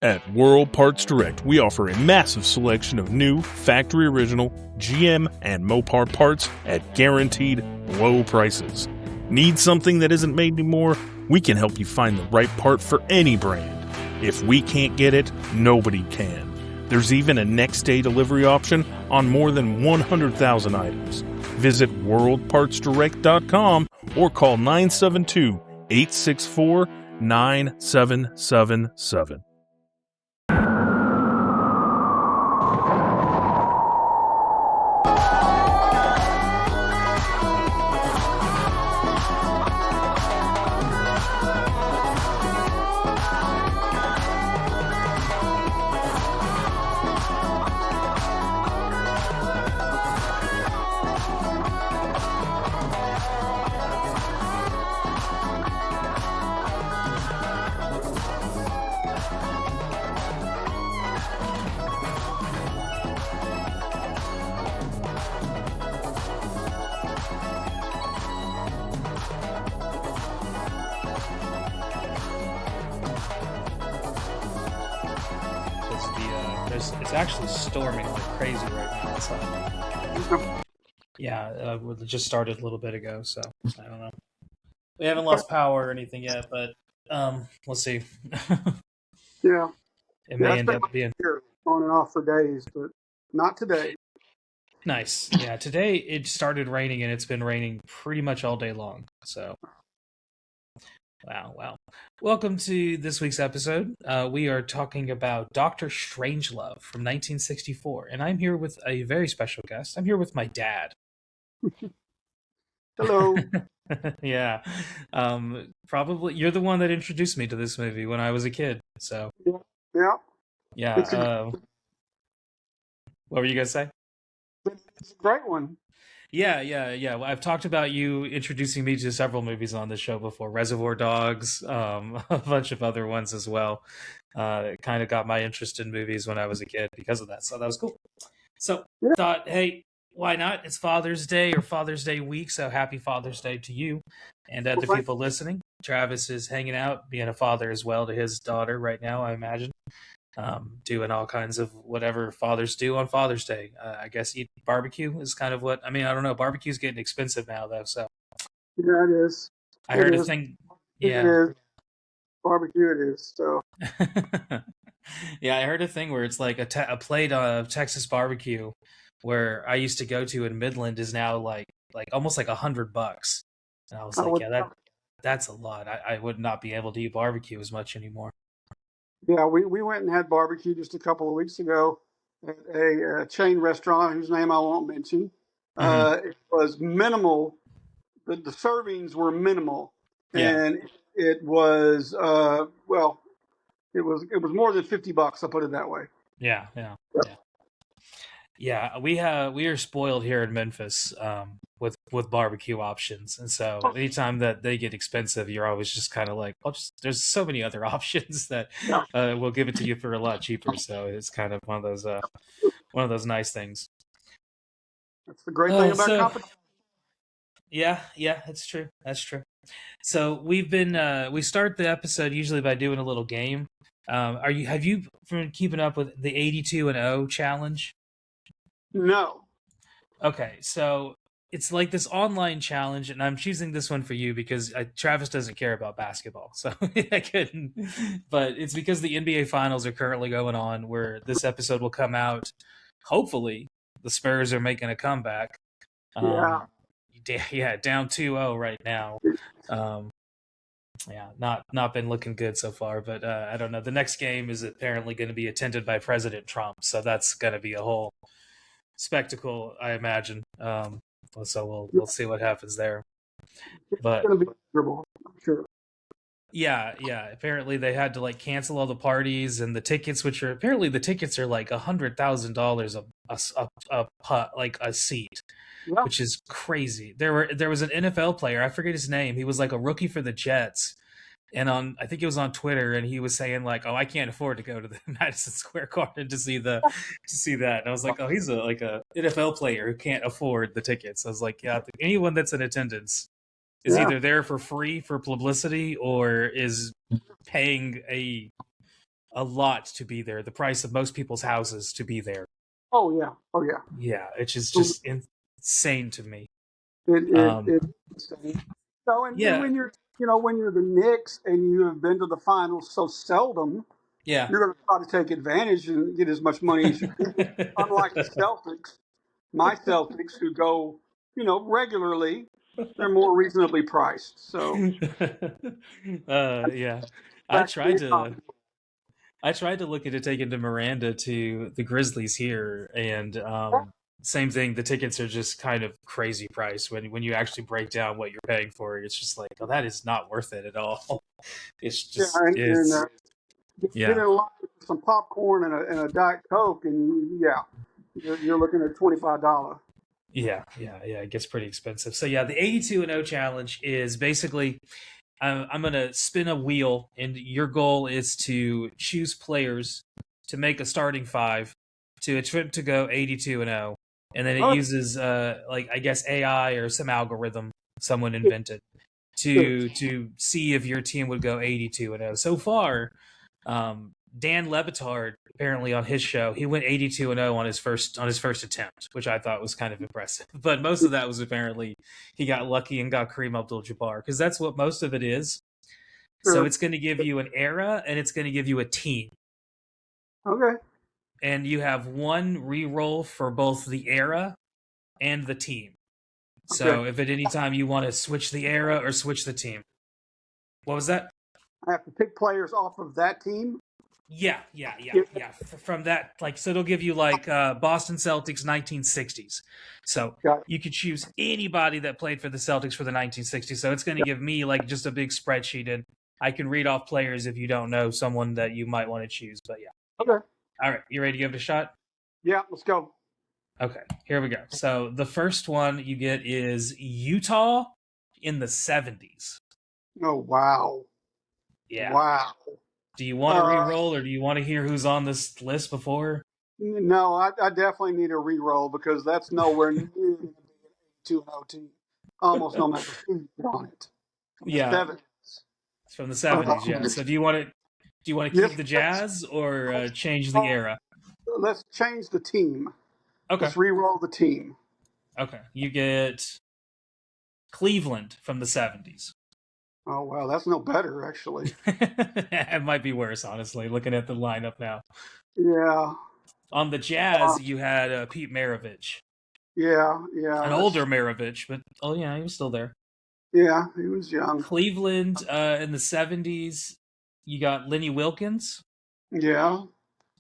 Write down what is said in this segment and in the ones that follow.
At World Parts Direct, we offer a massive selection of new, factory original, GM, and Mopar parts at guaranteed low prices. Need something that isn't made anymore? We can help you find the right part for any brand. If we can't get it, nobody can. There's even a next-day delivery option on more than 100,000 items. Visit worldpartsdirect.com or call 972-864-9777. It's actually storming like crazy right now outside. Yeah, it just started a little bit ago, so I don't know. We haven't lost power or anything yet, but we'll see. Yeah. It may end up being here on and off for days, but not today. nice. Yeah, today it started raining and it's been raining pretty much all day long. So, wow. Welcome to this week's episode. We are talking about Dr. Strangelove from 1964, and I'm here with a very special guest. I'm here with my dad. Hello. Yeah. Probably you're the one that introduced me to this movie when I was a kid. So Yeah. What were you gonna say? It's a great one. Yeah. Well, I've talked about you introducing me to several movies on the show before. Reservoir Dogs, a bunch of other ones as well. It kind of got my interest in movies when I was a kid because of that. So that was cool. So thought, hey, why not? It's Father's Day or Father's Day week, so happy Father's Day to you and the people listening. Travis is hanging out, being a father as well to his daughter right now, I imagine. Doing all kinds of whatever fathers do on Father's Day. I guess eat barbecue is kind of what, I don't know. Barbecue's getting expensive now, though, so. Yeah, it is. I heard a thing. Yeah. It is. Barbecue it is, so. Yeah, I heard a thing where it's like a plate of Texas barbecue where I used to go to in Midland is now like almost like $100. And I was like, that's a lot. I would not be able to eat barbecue as much anymore. Yeah, we went and had barbecue just a couple of weeks ago at a chain restaurant whose name I won't mention. It was minimal. The servings were minimal, and it was it was more than $50. I'll put it that way. Yeah. We are spoiled here in Memphis with barbecue options, and so anytime that they get expensive, you're always just kind of like, there's so many other options that we'll give it to you for a lot cheaper. So it's kind of one of those nice things. That's the great thing about competition. Yeah, it's true. That's true. So we've been we start the episode usually by doing a little game. Have you been keeping up with the 82-0 challenge? No. Okay, so it's like this online challenge, and I'm choosing this one for you because Travis doesn't care about basketball, so I couldn't. But it's because the NBA Finals are currently going on, where this episode will come out. Hopefully, the Spurs are making a comeback. Down 2-0 right now. Not been looking good so far, but I don't know. The next game is apparently going to be attended by President Trump, so that's going to be a whole spectacle, I imagine. So we'll see what happens there. But it's going to be miserable, I'm sure. Yeah. Apparently they had to cancel all the parties and the tickets, which are apparently the tickets are like $100,000 a seat, which is crazy. There was an NFL player, I forget his name. He was like a rookie for the Jets. And I think it was on Twitter, and he was saying I can't afford to go to the Madison Square Garden to see that. And I was like, oh, he's a NFL player who can't afford the tickets. I was like, yeah, anyone that's in attendance is either there for free for publicity or is paying a a lot to be there. The price of most people's houses to be there. Oh yeah. Oh yeah. Yeah, it's just insane to me. It's insane. So, and Yeah, when you're, when you're the Knicks and you have been to the finals so seldom, yeah. you're going to try to take advantage and get as much money as you can. Unlike the Celtics, my Celtics who go, regularly, they're more reasonably priced. So Yeah. I back to the tried to economy. I tried to look into taking to Miranda to the Grizzlies here, and same thing. The tickets are just kind of crazy price when you actually break down what you're paying for. It's just like, oh, that is not worth it at all. It's Yeah, just and it's get yeah. in a line with some popcorn and a Diet Coke, and yeah, you're looking at $25. Yeah, yeah, yeah. It gets pretty expensive. So yeah, the 82-0 challenge is basically I'm gonna spin a wheel, and your goal is to choose players to make a starting five to attempt to go 82-0, and then it Oh, uses like I guess AI or some algorithm someone good, invented good. to see if your team would go 82-0. So far, Dan Levitard apparently on his show he went 82-0 on his first attempt, which I thought was kind of impressive. But most of that was apparently he got lucky and got Kareem Abdul-Jabbar, because that's what most of it is. So Sure. it's going to give you an era and it's going to give you a team, Okay. and you have one re-roll for both the era and the team. Okay. So if at any time you want to switch the era or switch the team. What was that? I have to pick players off of that team. Yeah. Yeah. From that, like, so it'll give you like Boston Celtics 1960s. So Got it. you could choose anybody that played for the Celtics for the 1960s. So it's going to give me like just a big spreadsheet, and I can read off players if you don't know someone that you might want to choose. But yeah. Okay. All right, you ready to give it a shot? Yeah. Let's go. Okay, here we go. So the first one you get is Utah in the 70s. Oh wow. Yeah. Wow. Do you want to Uh, re-roll, or do you want to hear who's on this list before? no, I definitely need a re-roll because that's nowhere near going to be an 82-0 team. Almost no matter who you put on it. From the Yeah, 70s. it's from the 70s. Yeah. Um, So do you want to yes, keep the Jazz or let's, change the era? let's change the team. Okay. Let's re-roll the team. Okay. You get Cleveland from the 70s. Oh wow, that's no better actually. It might be worse, honestly, looking at the lineup now. Yeah. On the Jazz, you had Pete Maravich, Yeah. an older Maravich, but oh yeah, he was still there. Yeah, he was young. Cleveland in the 70s, you got Lenny Wilkins. Yeah.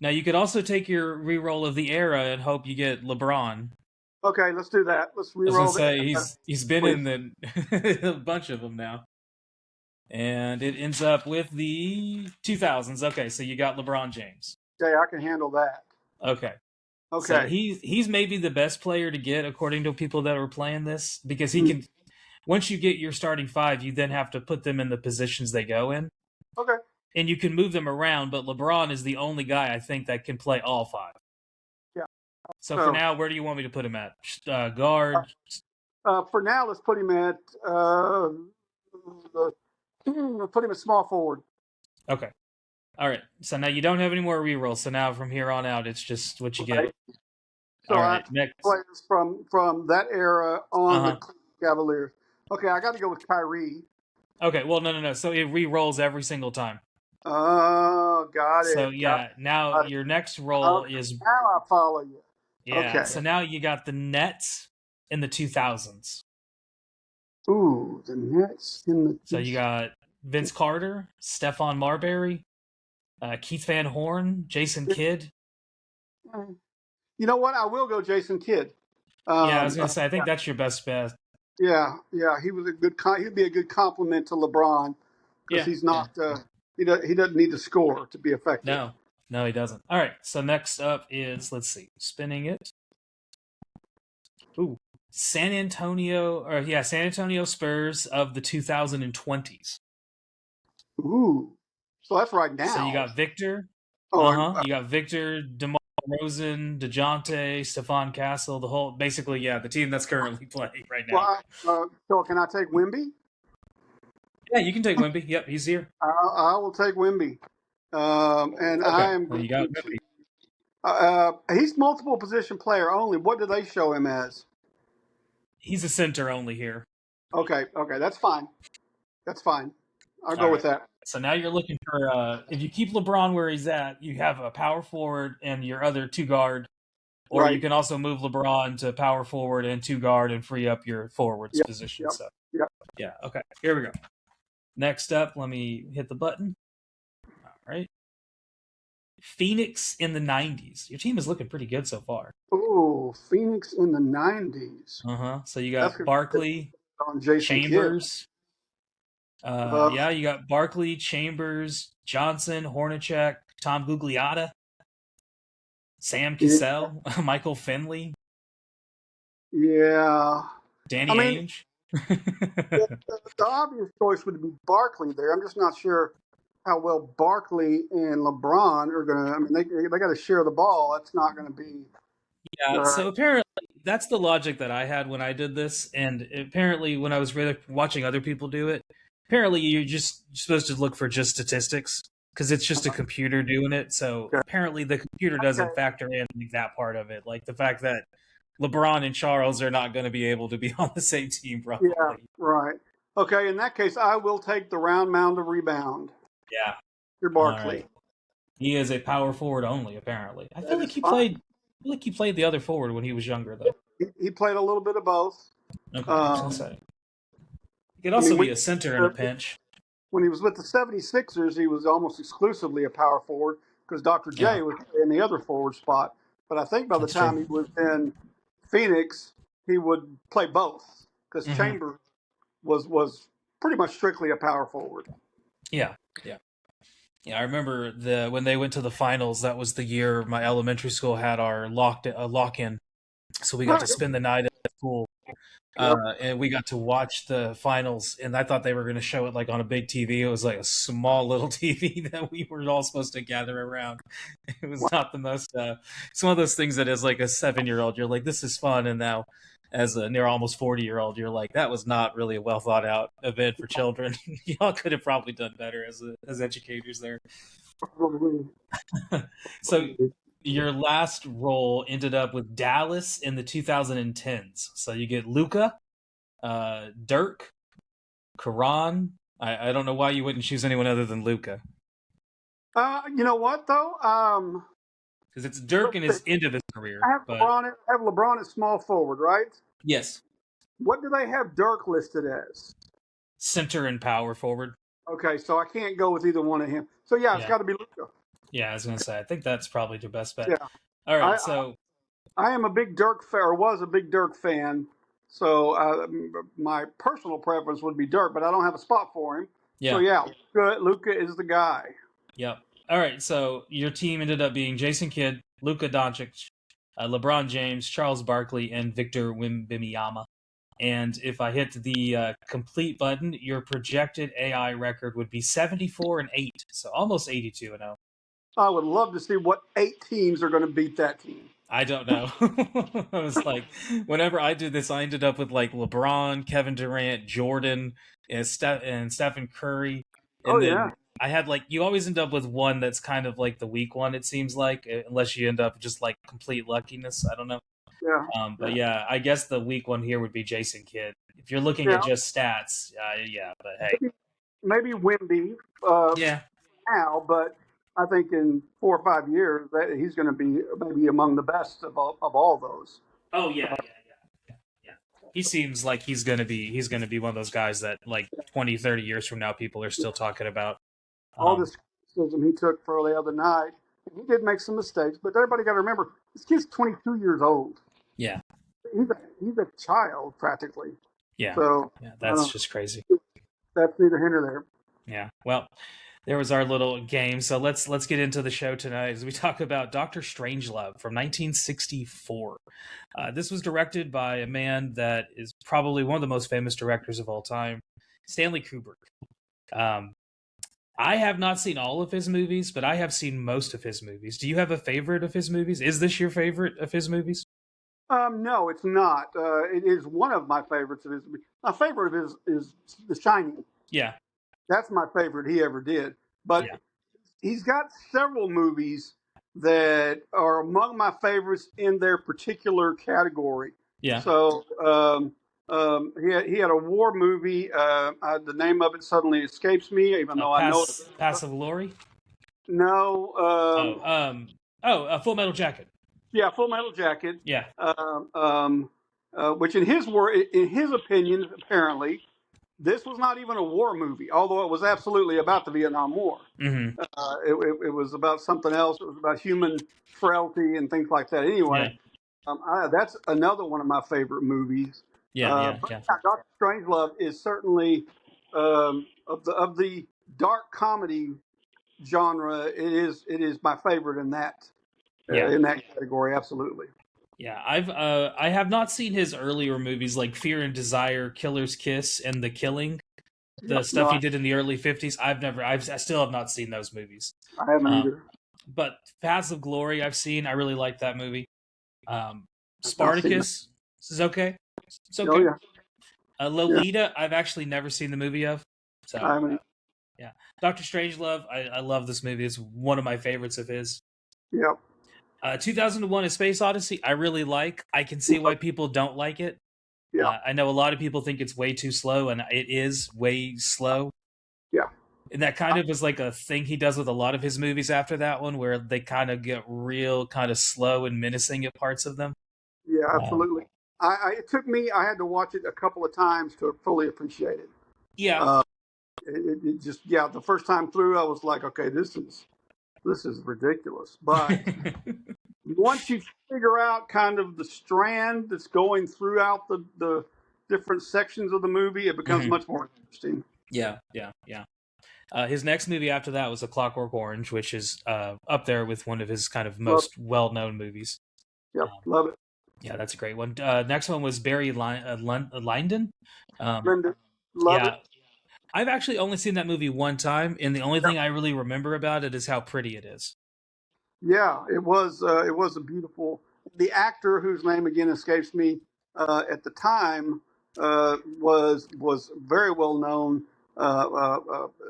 Now you could also take your re-roll of the era and hope you get LeBron. Okay, let's do that. Let's I was gonna re-roll say the he's been please. in a bunch of them now, and it ends up with the 2000s. Okay, so you got LeBron James. Okay, I can handle that. Okay, so Okay. he's maybe the best player to get according to people that were playing this, because he Hmm. can. Once you get your starting five, you then have to put them in the positions they go in, Okay. and you can move them around. But LeBron is the only guy I think that can play all five. Yeah. So for So now, where do you want me to put him at? Guard. for now, let's put him at put him at small forward. Okay. All right. So now you don't have any more rerolls. So now from here on out, it's just what you get. Right. So All I right. have to Next. players from that era on the Uh-huh. Cavaliers. Okay, I got to go with Kyrie. Okay. Well, no. So it re-rolls every single time. Oh, got So it. Got yeah, now it. your next roll Okay, is now I follow you. yeah. Okay. So now you got the Nets in the 2000s. Ooh, the Nets in the. So you got Vince Carter, Stephon Marbury, Keith Van Horn, Jason Kidd. You know what? I will go Jason Kidd. Yeah, I was gonna say I think that's your best bet. Yeah. He was a good. He'd be a good compliment to LeBron because Yeah. he's not. He doesn't need to score to be effective. No, he doesn't. All right. So next up is, let's see, spinning it. Ooh, San Antonio Spurs of the 2020s. Ooh, so that's right now. So you got Victor. Oh, You got Victor, DeMar DeRozan, DeJounte, Stephon Castle, the whole, basically, yeah, the team that's currently playing right now. well, so can I take Wemby? Yeah, you can take Wemby. Yep, he's here. I will take Wemby. And Okay, I'm well, you going got to. He's multiple position player only. What do they show him as? he's a center only here. Okay, that's fine. That's fine. I'll go All with right. that. So now you're looking for if you keep LeBron where he's at, you have a power forward and your other two guard, or you Right. can also move LeBron to power forward and two guard and free up your forwards Yep. position. Yep. So Yep. yeah, okay. Here we go. Next up, let me hit the button. All right. Phoenix in the 90s. Your team is looking pretty good so far. Ooh, Phoenix in the 90s. So you That's got Barkley, on Jason Kidd. Chambers. Yeah, you got Barkley, Chambers, Johnson, Hornacek, Tom Gugliotta, Sam Cassell, Michael Finley, Yeah. Danny I mean, Ainge. the obvious choice would be Barkley there. I'm just not sure how well Barkley and LeBron are going to. I mean, they got to share the ball. That's not going to be. Yeah, so apparently that's the logic that I had when I did this, and apparently when I was watching other people do it, apparently you're supposed to look for just statistics because it's just a computer doing it. So apparently the computer doesn't factor in that part of it, like the fact that LeBron and Charles are not going to be able to be on the same team, probably. Yeah, right. Okay, in that case, I will take the round mound of rebound. Yeah, You're Barkley. Right. He is a power forward only, apparently. I feel like he fine. played the other forward when he was younger, though. He played a little bit of both. Okay, he could also be a center in a pinch. When he was with the 76ers, he was almost exclusively a power forward because Dr. J was in the other forward spot. But I think by the time he was in Phoenix, he would play both because Chambers was pretty much strictly a power forward. Yeah. I remember when they went to the finals. That was the year my elementary school had our lock-in, so we got to spend the night at the pool. And we got to watch the finals, and I thought they were going to show it like on a big TV. It was like a small little TV that we were all supposed to gather around. It was not the most. It's one of those things that as like a 7-year-old, you're like, this is fun, and now as a near almost 40-year-old, you're like, that was not really a well thought out event for children. Y'all could have probably done better as educators there. So your last role ended up with Dallas in the 2010s. So you get Luka, Dirk, Karan. I don't know why you wouldn't choose anyone other than Luka. You know what though? Because it's Dirk in his end of his career. I have LeBron at small forward, right? Yes. What do they have Dirk listed as? Center and power forward. Okay, so I can't go with either one of him. So yeah, it's got to be Luka. Yeah, I was going to say, I think that's probably your best bet. Yeah. All right, so I am a big Dirk fan, or was a big Dirk fan. So my personal preference would be Dirk, but I don't have a spot for him. Yeah. So yeah, Luka is the guy. Yep. All right, so your team ended up being Jason Kidd, Luka Doncic, LeBron James, Charles Barkley, and Victor Wembanyama. And if I hit the complete button, your projected AI record would be 74-8, so almost 82-0. I would love to see what 8 teams are going to beat that team. I don't know. I was like, whenever I did this, I ended up with like LeBron, Kevin Durant, Jordan, and Stephen Curry. And then I had like, you always end up with one that's kind of like the weak one, it seems like, unless you end up just like complete luckiness. I don't know. Yeah. But yeah, I guess the weak one here would be Jason Kidd. If you're looking at just stats, but hey. Maybe Wemby. Now, but I think in 4 or 5 years that he's going to be maybe among the best of all those. Oh yeah. He seems like he's going to be one of those guys that like 20, 30 years from now people are still talking about. All this criticism he took for the other night, he did make some mistakes, but everybody got to remember this kid's 22 years old. Yeah. He's a child practically. Yeah. So that's just crazy. That's neither here nor there. Yeah. Well, there was our little game. So let's get into the show tonight as we talk about Dr. Strangelove from 1964. This was directed by a man that is probably one of the most famous directors of all time, Stanley Kubrick. I have not seen all of his movies, but I have seen most of his movies. Do you have a favorite of his movies? Is this your favorite of his movies? No, it's not. It is one of my favorites of his. My favorite of his is The Shining. Yeah. That's my favorite he ever did. But he's got several movies that are among my favorites in their particular category. Yeah. So he had a war movie. The name of it suddenly escapes me, even though I know it. Pass of Glory. No. Full Metal Jacket. Yeah, Full Metal Jacket. Yeah. Which in his opinion, apparently, this was not even a war movie, although it was absolutely about the Vietnam War. Mm-hmm. It was about something else. It was about human frailty and things like that. Anyway, that's another one of my favorite movies. Yeah. Dr. Strangelove is certainly of the dark comedy genre. It is my favorite in that category. Absolutely. Yeah, I have not seen his earlier movies like Fear and Desire, Killer's Kiss, and The Killing. The stuff he did in the early 50s. I still have not seen those movies. I haven't either. But Paths of Glory I've seen. I really like that movie. Spartacus is okay. It's okay. Oh, yeah. Lolita, I've actually never seen the movie of. So I haven't. Yeah. Dr. Strangelove, I love this movie. It's one of my favorites of his. Yep. 2001: A Space Odyssey, I really like. I can see why people don't like it. Yeah. I know a lot of people think it's way too slow, and it is way slow. Yeah. And that kind of is like a thing he does with a lot of his movies after that one, where they kind of get real kind of slow and menacing at parts of them. Yeah, absolutely. It took me, I had to watch it a couple of times to fully appreciate it. Yeah. It just, the first time through, I was like, okay, this is ridiculous. But once you figure out kind of the strand that's going throughout the different sections of the movie, it becomes much more interesting. Yeah. His next movie after that was A Clockwork Orange, which is up there with one of his kind of most well-known movies. Yep, love it. Yeah, that's a great one. Next one was Barry Lyndon. Lyndon, love it. I've actually only seen that movie one time, and the only thing I really remember about it is how pretty it is. Yeah, it was a beautiful. The actor whose name again escapes me at the time was very well known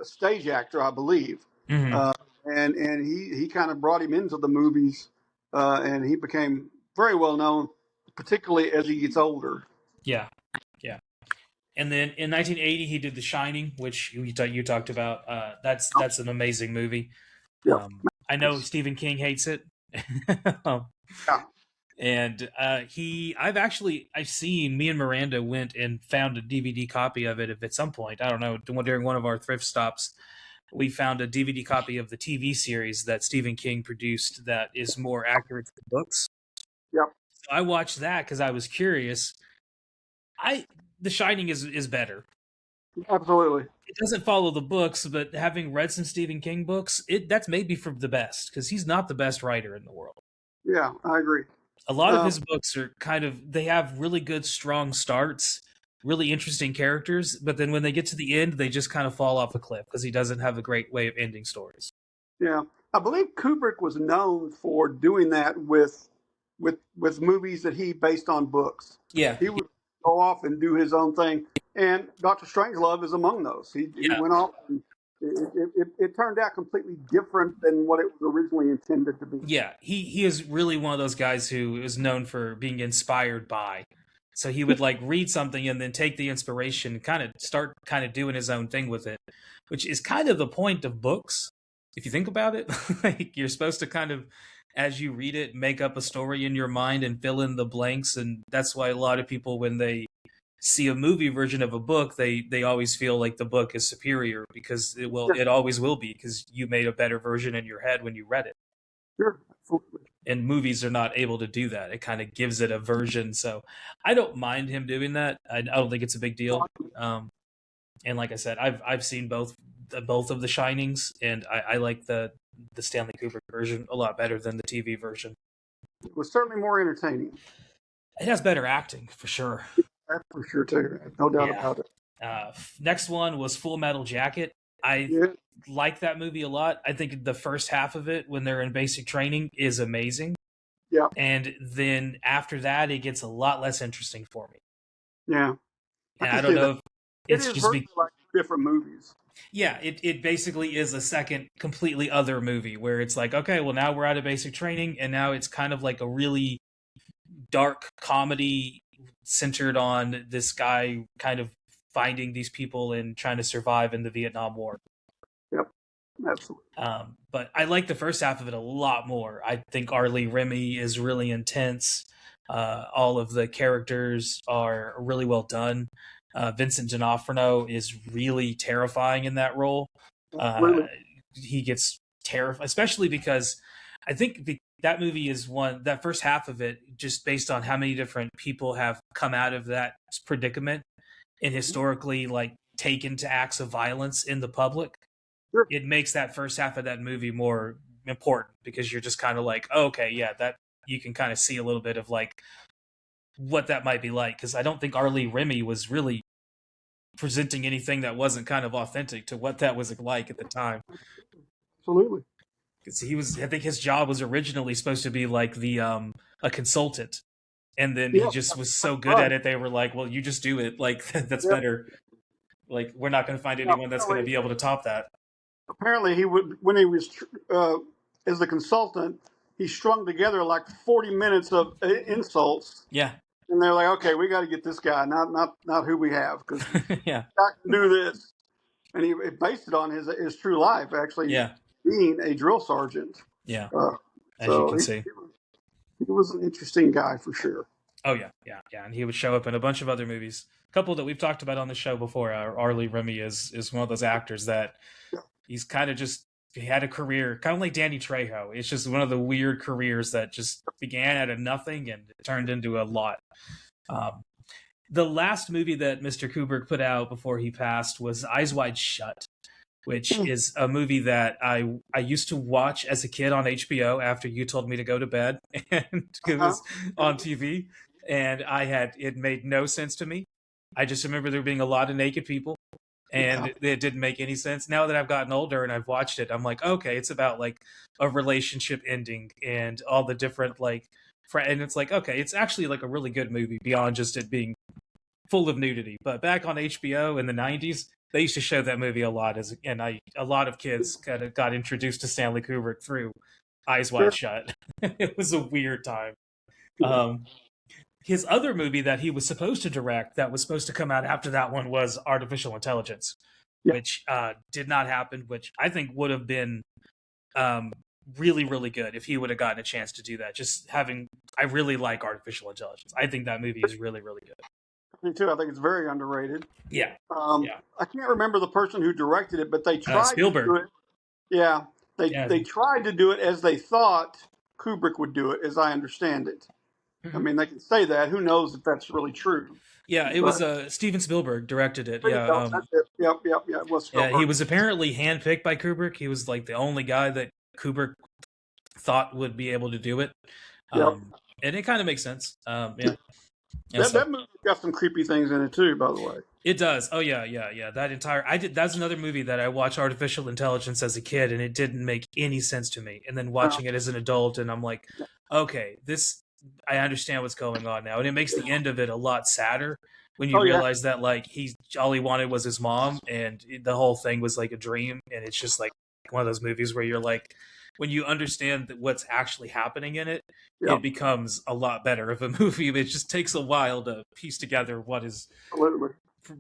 stage actor, I believe, and he kind of brought him into the movies, and he became very well known, particularly as he gets older. Yeah. And then in 1980, he did The Shining, which you talked about. That's an amazing movie. Yeah. I know Stephen King hates it. Yeah. And I've seen, me and Miranda went and found a DVD copy of it at some point. I don't know, during one of our thrift stops, we found a DVD copy of the TV series that Stephen King produced that is more accurate to the books. Yep. So I watched that because I was curious. The Shining is better. Absolutely. It doesn't follow the books, but having read some Stephen King books, that's maybe from the best, because he's not the best writer in the world. Yeah, I agree. A lot of his books are they have really good, strong starts, really interesting characters, but then when they get to the end, they just kind of fall off a cliff because he doesn't have a great way of ending stories. Yeah. I believe Kubrick was known for doing that with movies that he based on books. Yeah. He would go off and do his own thing. And Dr. Strangelove is among those. He went off and it turned out completely different than what it was originally intended to be. Yeah, he is really one of those guys who is known for being inspired by. So he would read something and then take the inspiration, start doing his own thing with it, which is kind of the point of books. If you think about it, you're supposed to as you read it, make up a story in your mind and fill in the blanks. And that's why a lot of people, when they see a movie version of a book, they always feel like the book is superior because it always will be, because you made a better version in your head when you read it. Sure, absolutely. And movies are not able to do that. It kind of gives it a version. So I don't mind him doing that. I don't think it's a big deal. And like I said, I've seen both of the Shinings, and I like the Stanley Kubrick version a lot better than the TV version. It was certainly more entertaining. It has better acting, for sure. That's for sure, too. No doubt about it. Next one was Full Metal Jacket. I like that movie a lot. I think the first half of it, when they're in basic training, is amazing. Yeah. And then after that, it gets a lot less interesting for me. Yeah. And I don't know if it's just like different movies. Yeah, it basically is a second completely other movie where it's like, okay, well now we're out of basic training and now it's kind of like a really dark comedy centered on this guy kind of finding these people and trying to survive in the Vietnam War. Yep, absolutely. But I like the first half of it a lot more. I think Arlie Remy is really intense. All of the characters are really well done. Vincent D'Onofrio is really terrifying in that role. Uh, Absolutely. he gets terrified, especially because I think that movie is one, that first half of it, just based on how many different people have come out of that predicament and historically like taken to acts of violence in the public. Sure. It makes that first half of that movie more important because you're just kind of like, oh, okay, yeah, that you can kind of see a little bit of like what that might be like. Because I don't think Arlie Remy was really presenting anything that wasn't kind of authentic to what that was like at the time. Absolutely. Because he was, I think his job was originally supposed to be like the a consultant, and then he Yeah, just was so good right. at it. They were like, well, you just do it. Like that's Yeah. better. Like we're not going to find Yeah, anyone that's going to be able to top that. apparently he would, when he was as the consultant, he strung together like 40 minutes of insults, Yeah, and they're like, okay, we got to get this guy, not who we have, because yeah, I can do this. And he based it on his true life, actually yeah, being a drill sergeant. yeah. Uh, As you so can see. he was an interesting guy for sure. Oh yeah, yeah, yeah, and he would show up in a bunch of other movies. A couple that we've talked about on the show before. Arlie Remy is one of those actors that he's kind of just, he had a career kind of like Danny Trejo. It's just one of the weird careers that just began out of nothing and it turned into a lot. The last movie that Mr. Kubrick put out before he passed was Eyes Wide Shut, which is a movie that I used to watch as a kid on HBO after you told me to go to bed, and it was on TV, and it made no sense to me. I just remember there being a lot of naked people, and it didn't make any sense. Now that I've gotten older and I've watched it, I'm like, okay, it's about like a relationship ending and all the different like, and it's like, okay, it's actually like a really good movie beyond just it being full of nudity. But back on HBO in the 90s, they used to show that movie a lot, a lot of kids kind of got introduced to Stanley Kubrick through Eyes Wide Shut. It was a weird time. His other movie that he was supposed to direct, that was supposed to come out after that one, was Artificial Intelligence, which did not happen, which I think would have been really, really good if he would have gotten a chance to do that. I really like Artificial Intelligence. I think that movie is really, really good. Me too. I think it's very underrated. Yeah. I can't remember the person who directed it, but they tried Spielberg. to do it. Yeah, they tried to do it as they thought Kubrick would do it, as I understand it. I mean, they can say that. Who knows if that's really true? Yeah, it was Steven Spielberg directed it. Yeah, that's it. Yep. It was Spielberg. Yeah, he was apparently handpicked by Kubrick. He was like the only guy that Kubrick thought would be able to do it. And it kind of makes sense. Yeah. That movie got some creepy things in it too, by the way. It does. Oh yeah. That's another movie that I watched Artificial Intelligence as a kid, and it didn't make any sense to me. And then watching it as an adult, and I'm like, okay, I understand what's going on now, and it makes the end of it a lot sadder when you realize that like all he wanted was his mom, and the whole thing was like a dream, and it's just like one of those movies where you're like, when you understand what's actually happening in it, it becomes a lot better of a movie. It just takes a while to piece together what is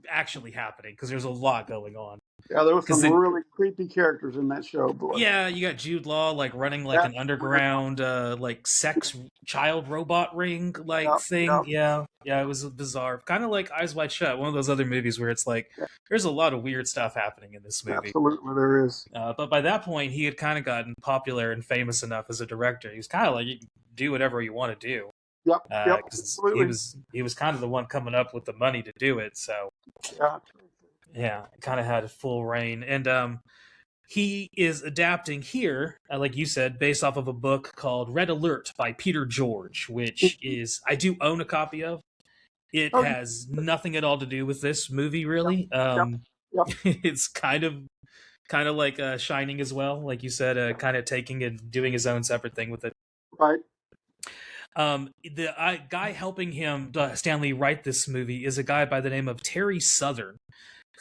actually happening because there's a lot going on. Yeah, there was some really creepy characters in that show. Boy. Yeah, you got Jude Law like running like an underground like sex child robot ring like thing. Yeah, it was bizarre. Kind of like Eyes Wide Shut, one of those other movies where it's like there's a lot of weird stuff happening in this movie. Absolutely, there is. But by that point, he had kind of gotten popular and famous enough as a director. He was kind of like, you can do whatever you want to do. Absolutely. He was kind of the one coming up with the money to do it. So kind of had a full reign. And he is adapting here, like you said, based off of a book called Red Alert by Peter George, which is, I do own a copy of. It has nothing at all to do with this movie, really. It's kind of like Shining as well, like you said, kind of taking and doing his own separate thing with it. Right. The guy helping him, Stanley, write this movie is a guy by the name of Terry Southern,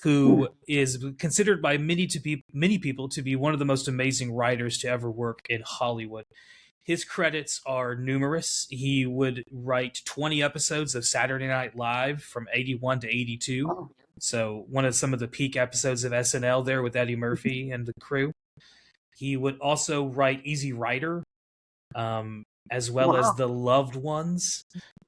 who is considered by many people to be one of the most amazing writers to ever work in Hollywood. His credits are numerous. He would write 20 episodes of Saturday Night Live from 81 to 82. Oh, So one of some of the peak episodes of SNL there with Eddie Murphy and the crew. He would also write Easy Rider, as well as wow. The Loved Ones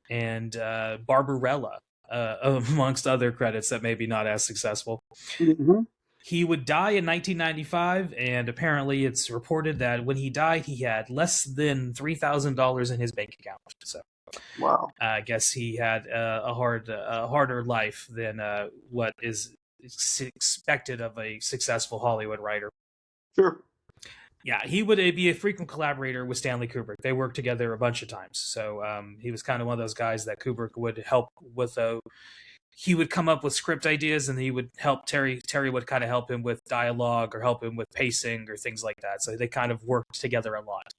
and Barbarella, amongst other credits that maybe not as successful. Mm-hmm. He would die in 1995, and apparently it's reported that when he died, he had less than $3,000 in his bank account. So Wow. I guess he had a harder life than what is expected of a successful Hollywood writer. Sure. Yeah, he would be a frequent collaborator with Stanley Kubrick. They worked together a bunch of times. So he was kind of one of those guys that Kubrick would help with. He would come up with script ideas, and he would help Terry. Terry would kind of help him with dialogue or help him with pacing or things like that. So they kind of worked together a lot.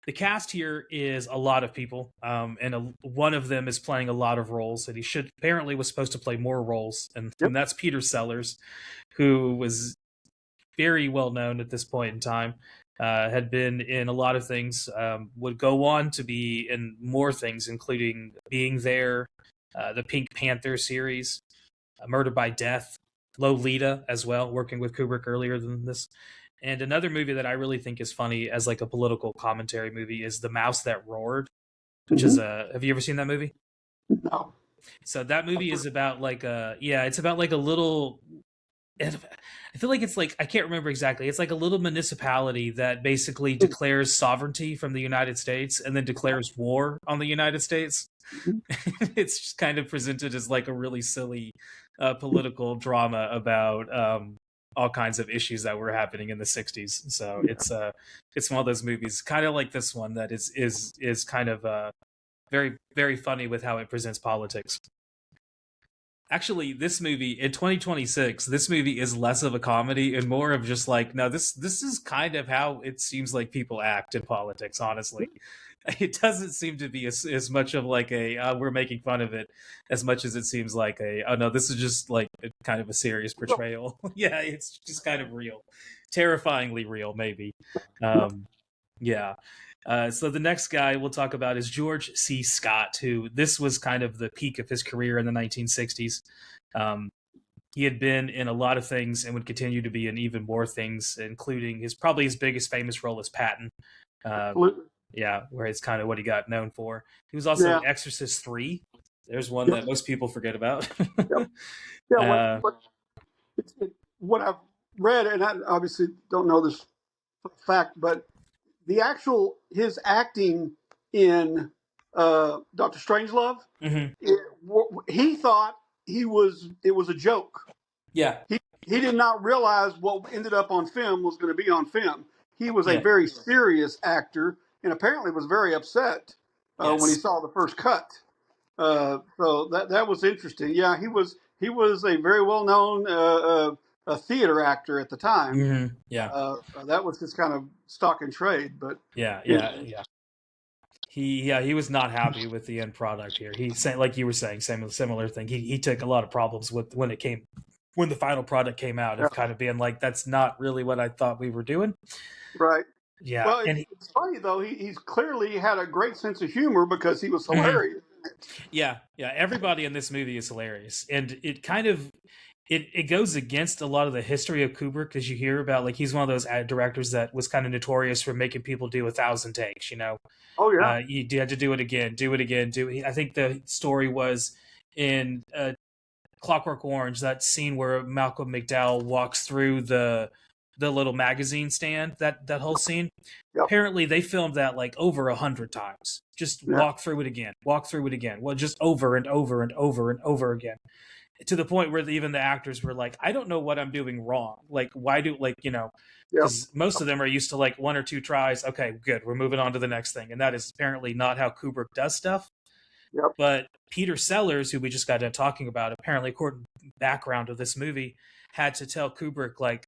The cast here is a lot of people, and one of them is playing a lot of roles, and he apparently was supposed to play more roles, and that's Peter Sellers, who was very well known at this point in time, had been in a lot of things, would go on to be in more things, including being there, the Pink Panther series, Murder by Death, Lolita as well, working with Kubrick earlier than this. And another movie that I really think is funny as like a political commentary movie is The Mouse That Roared, which is have you ever seen that movie? No. So that movie is about like it's about like a little, I feel like it's like, I can't remember exactly. It's like a little municipality that basically declares sovereignty from the United States and then declares war on the United States. It's just kind of presented as like a really silly political drama about all kinds of issues that were happening in the 60s. So it's one of those movies, kind of like this one, that is kind of very, very funny with how it presents politics. Actually, this movie in 2026, this movie is less of a comedy and more of just like, no, this is kind of how it seems like people act in politics, honestly. It doesn't seem to be as much of like a we're making fun of it as much as it seems like oh no, this is just like a kind of a serious portrayal. Yeah, it's just kind of real, terrifyingly real, maybe. Yeah. So the next guy we'll talk about is George C. Scott, who this was kind of the peak of his career in the 1960s. He had been in a lot of things and would continue to be in even more things, including probably his biggest famous role as Patton. Yeah, where it's kind of what he got known for. He was also in Exorcist 3. There's one that most people forget about. What I've read, and I obviously don't know this fact, but his acting in Dr. Strangelove, he thought it was a joke. Yeah. He did not realize what ended up on film was going to be on film. He was a very serious actor, and apparently was very upset when he saw the first cut. So that was interesting. Yeah, he was a very well known a theater actor at the time. That was just kind of stock in trade. But he was not happy with the end product here. He said, like you were saying, similar thing. He took a lot of problems with when the final product came out, of kind of being like, that's not really what I thought we were doing. Right. Yeah. Well, it's funny though. He's clearly had a great sense of humor because he was hilarious. Yeah. Everybody in this movie is hilarious, and it kind of it goes against a lot of the history of Kubrick, because you hear about, like, he's one of those directors that was kind of notorious for making people do 1,000 takes. You know. Oh yeah. You had to do it again. I think the story was in Clockwork Orange, that scene where Malcolm McDowell walks through the little magazine stand, that whole scene. Yep. Apparently they filmed that like over 100 times. Just walk through it again. Well, just over and over and over and over again. To the point where even the actors were like, I don't know what I'm doing wrong. Like, why do, like, you know, because most of them are used to like 1 or 2 tries. Okay, good. We're moving on to the next thing. And that is apparently not how Kubrick does stuff. Yep. But Peter Sellers, who we just got done talking about, apparently, according to the background of this movie, had to tell Kubrick, like,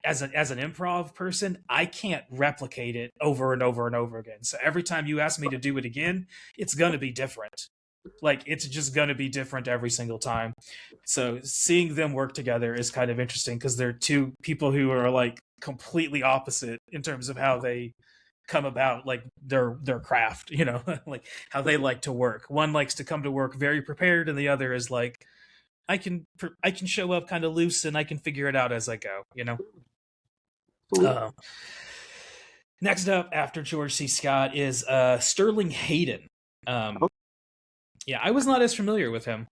as an improv person, I can't replicate it over and over and over again. So every time you ask me to do it again, it's going to be different. Like, it's just going to be different every single time. So seeing them work together is kind of interesting because they're two people who are like completely opposite in terms of how they come about, like their craft, like how they like to work. One likes to come to work very prepared, and the other is like, I can show up kind of loose and I can figure it out as I go. Uh, Next up after George C. Scott is Sterling Hayden. Yeah, I was not as familiar with him.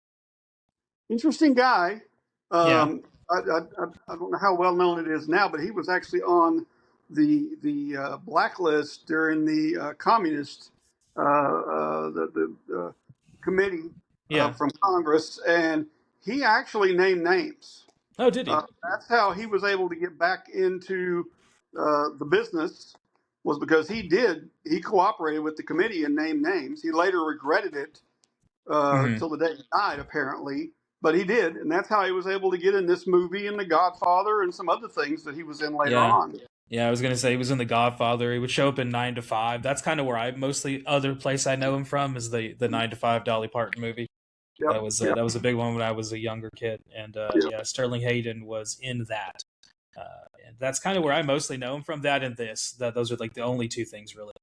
Interesting guy. Yeah. I don't know how well known it is now, but he was actually on the blacklist during the communist the committee Yeah. from Congress, and he actually named names. Oh, did he? That's how he was able to get back into the business, was because he cooperated with the committee and named names. He later regretted it till the day he died, apparently. But he did, and that's how he was able to get in this movie and The Godfather and some other things that he was in later on. Yeah, I was gonna say he was in The Godfather. He would show up in 9 to 5. That's kind of where other place I know him from is the 9 to 5 Dolly Parton movie. Yep, That was a big one when I was a younger kid, and yeah, Sterling Hayden was in that. And that's kind of where I mostly know him from. That and this. Those are like the only two things really.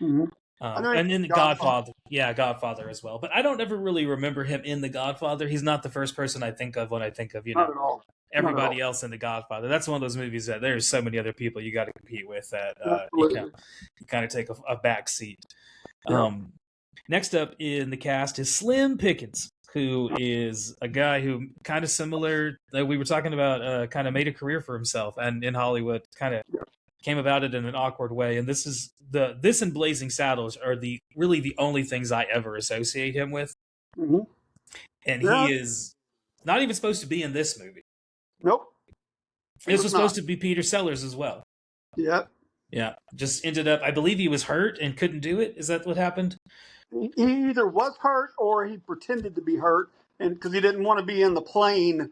Mm-hmm. And then Godfather. Yeah, Godfather as well. But I don't ever really remember him in The Godfather. He's not the first person I think of when I think of, Not at all. everybody else in The Godfather. That's one of those movies that there's so many other people you got to compete with that you kind of take a back seat. Yeah. Next up in the cast is Slim Pickens, who is a guy who kind of similar that we were talking about, kind of made a career for himself and in Hollywood, kind of came about it in an awkward way. And this and Blazing Saddles are really the only things I ever associate him with. Mm-hmm. And he is not even supposed to be in this movie. Nope. This was supposed to be Peter Sellers as well. Yeah. Yeah. Just ended up, I believe he was hurt and couldn't do it. Is that what happened? He either was hurt or he pretended to be hurt, and because he didn't want to be in the plane,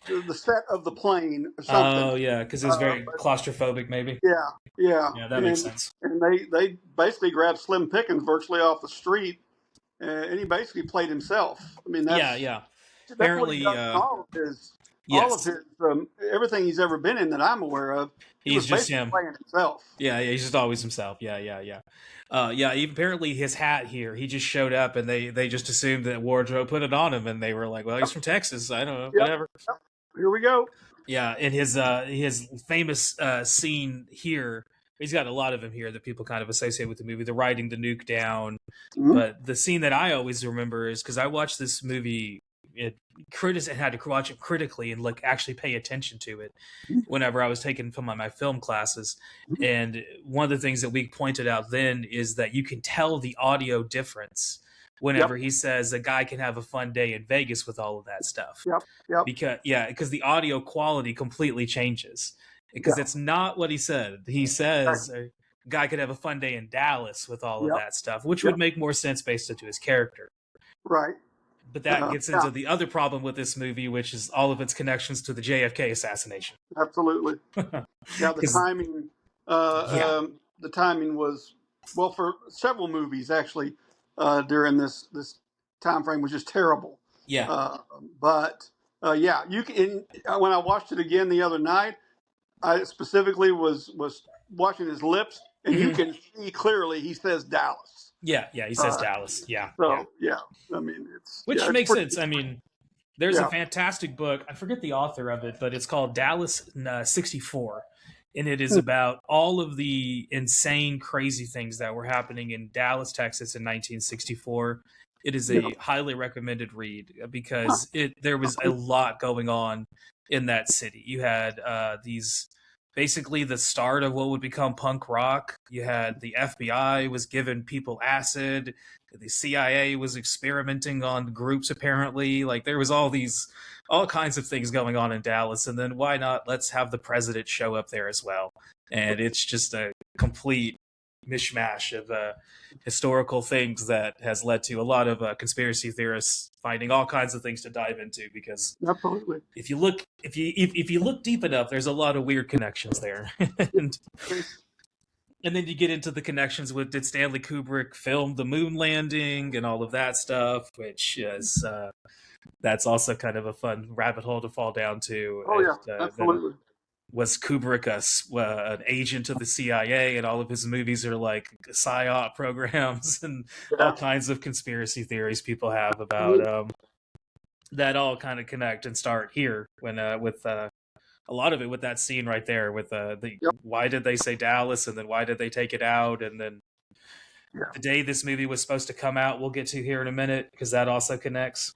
the set of the plane or something. Oh, yeah, because it was very claustrophobic, maybe. Yeah. Yeah, that makes sense. And they basically grabbed Slim Pickens virtually off the street, and he basically played himself. I mean, that's, yeah. That's Apparently, what he does in all of his everything he's ever been in that I'm aware of. He's just him playing himself. Yeah, he's just always himself. Yeah. Apparently his hat here, he just showed up and they just assumed that wardrobe put it on him, and they were like, well, he's from Texas. I don't know, whatever. Yep. Here we go. Yeah, and his famous scene here, he's got a lot of them here that people kind of associate with the movie, the riding the nuke down. Mm-hmm. But the scene that I always remember is because I watched this movie and had to watch it critically and actually pay attention to it whenever I was taking from my film classes. And one of the things that we pointed out then is that you can tell the audio difference whenever he says a guy can have a fun day in Vegas with all of that stuff. Yep. Because the audio quality completely changes. Because it's not what he said. He says a guy could have a fun day in Dallas with all of that stuff, which would make more sense based into his character. Right. But that gets into the other problem with this movie, which is all of its connections to the JFK assassination. Absolutely. The timing. The timing was, well, for several movies actually during this time frame was just terrible. Yeah. You can. When I watched it again the other night, I specifically was watching his lips, and you can see clearly he says Dallas. Yeah, he says Dallas. Yeah. I mean, which makes sense. I mean, there's a fantastic book. I forget the author of it, but it's called Dallas 64. And it is about all of the insane, crazy things that were happening in Dallas, Texas in 1964. It is a highly recommended read because there was a lot going on in that city. You had basically the start of what would become punk rock. You had the FBI was giving people acid. The CIA was experimenting on groups, apparently. There was all kinds of things going on in Dallas. And then why not? Let's have the president show up there as well. And it's just a complete mishmash of historical things that has led to a lot of conspiracy theorists finding all kinds of things to dive into, because absolutely, if you look deep enough, there's a lot of weird connections there. And then you get into the connections with, did Stanley Kubrick film the moon landing and all of that stuff, which is that's also kind of a fun rabbit hole to fall down to. Oh yeah, Then absolutely. was Kubrick an agent of the CIA, and all of his movies are like psyop programs and all Yeah. kinds of conspiracy theories people have about Mhm. that all kind of connect and start here when with a lot of it with that scene right there with the Yep. why did they say Dallas and then why did they take it out, and then Yeah. the day this movie was supposed to come out, we'll get to here in a minute because that also connects.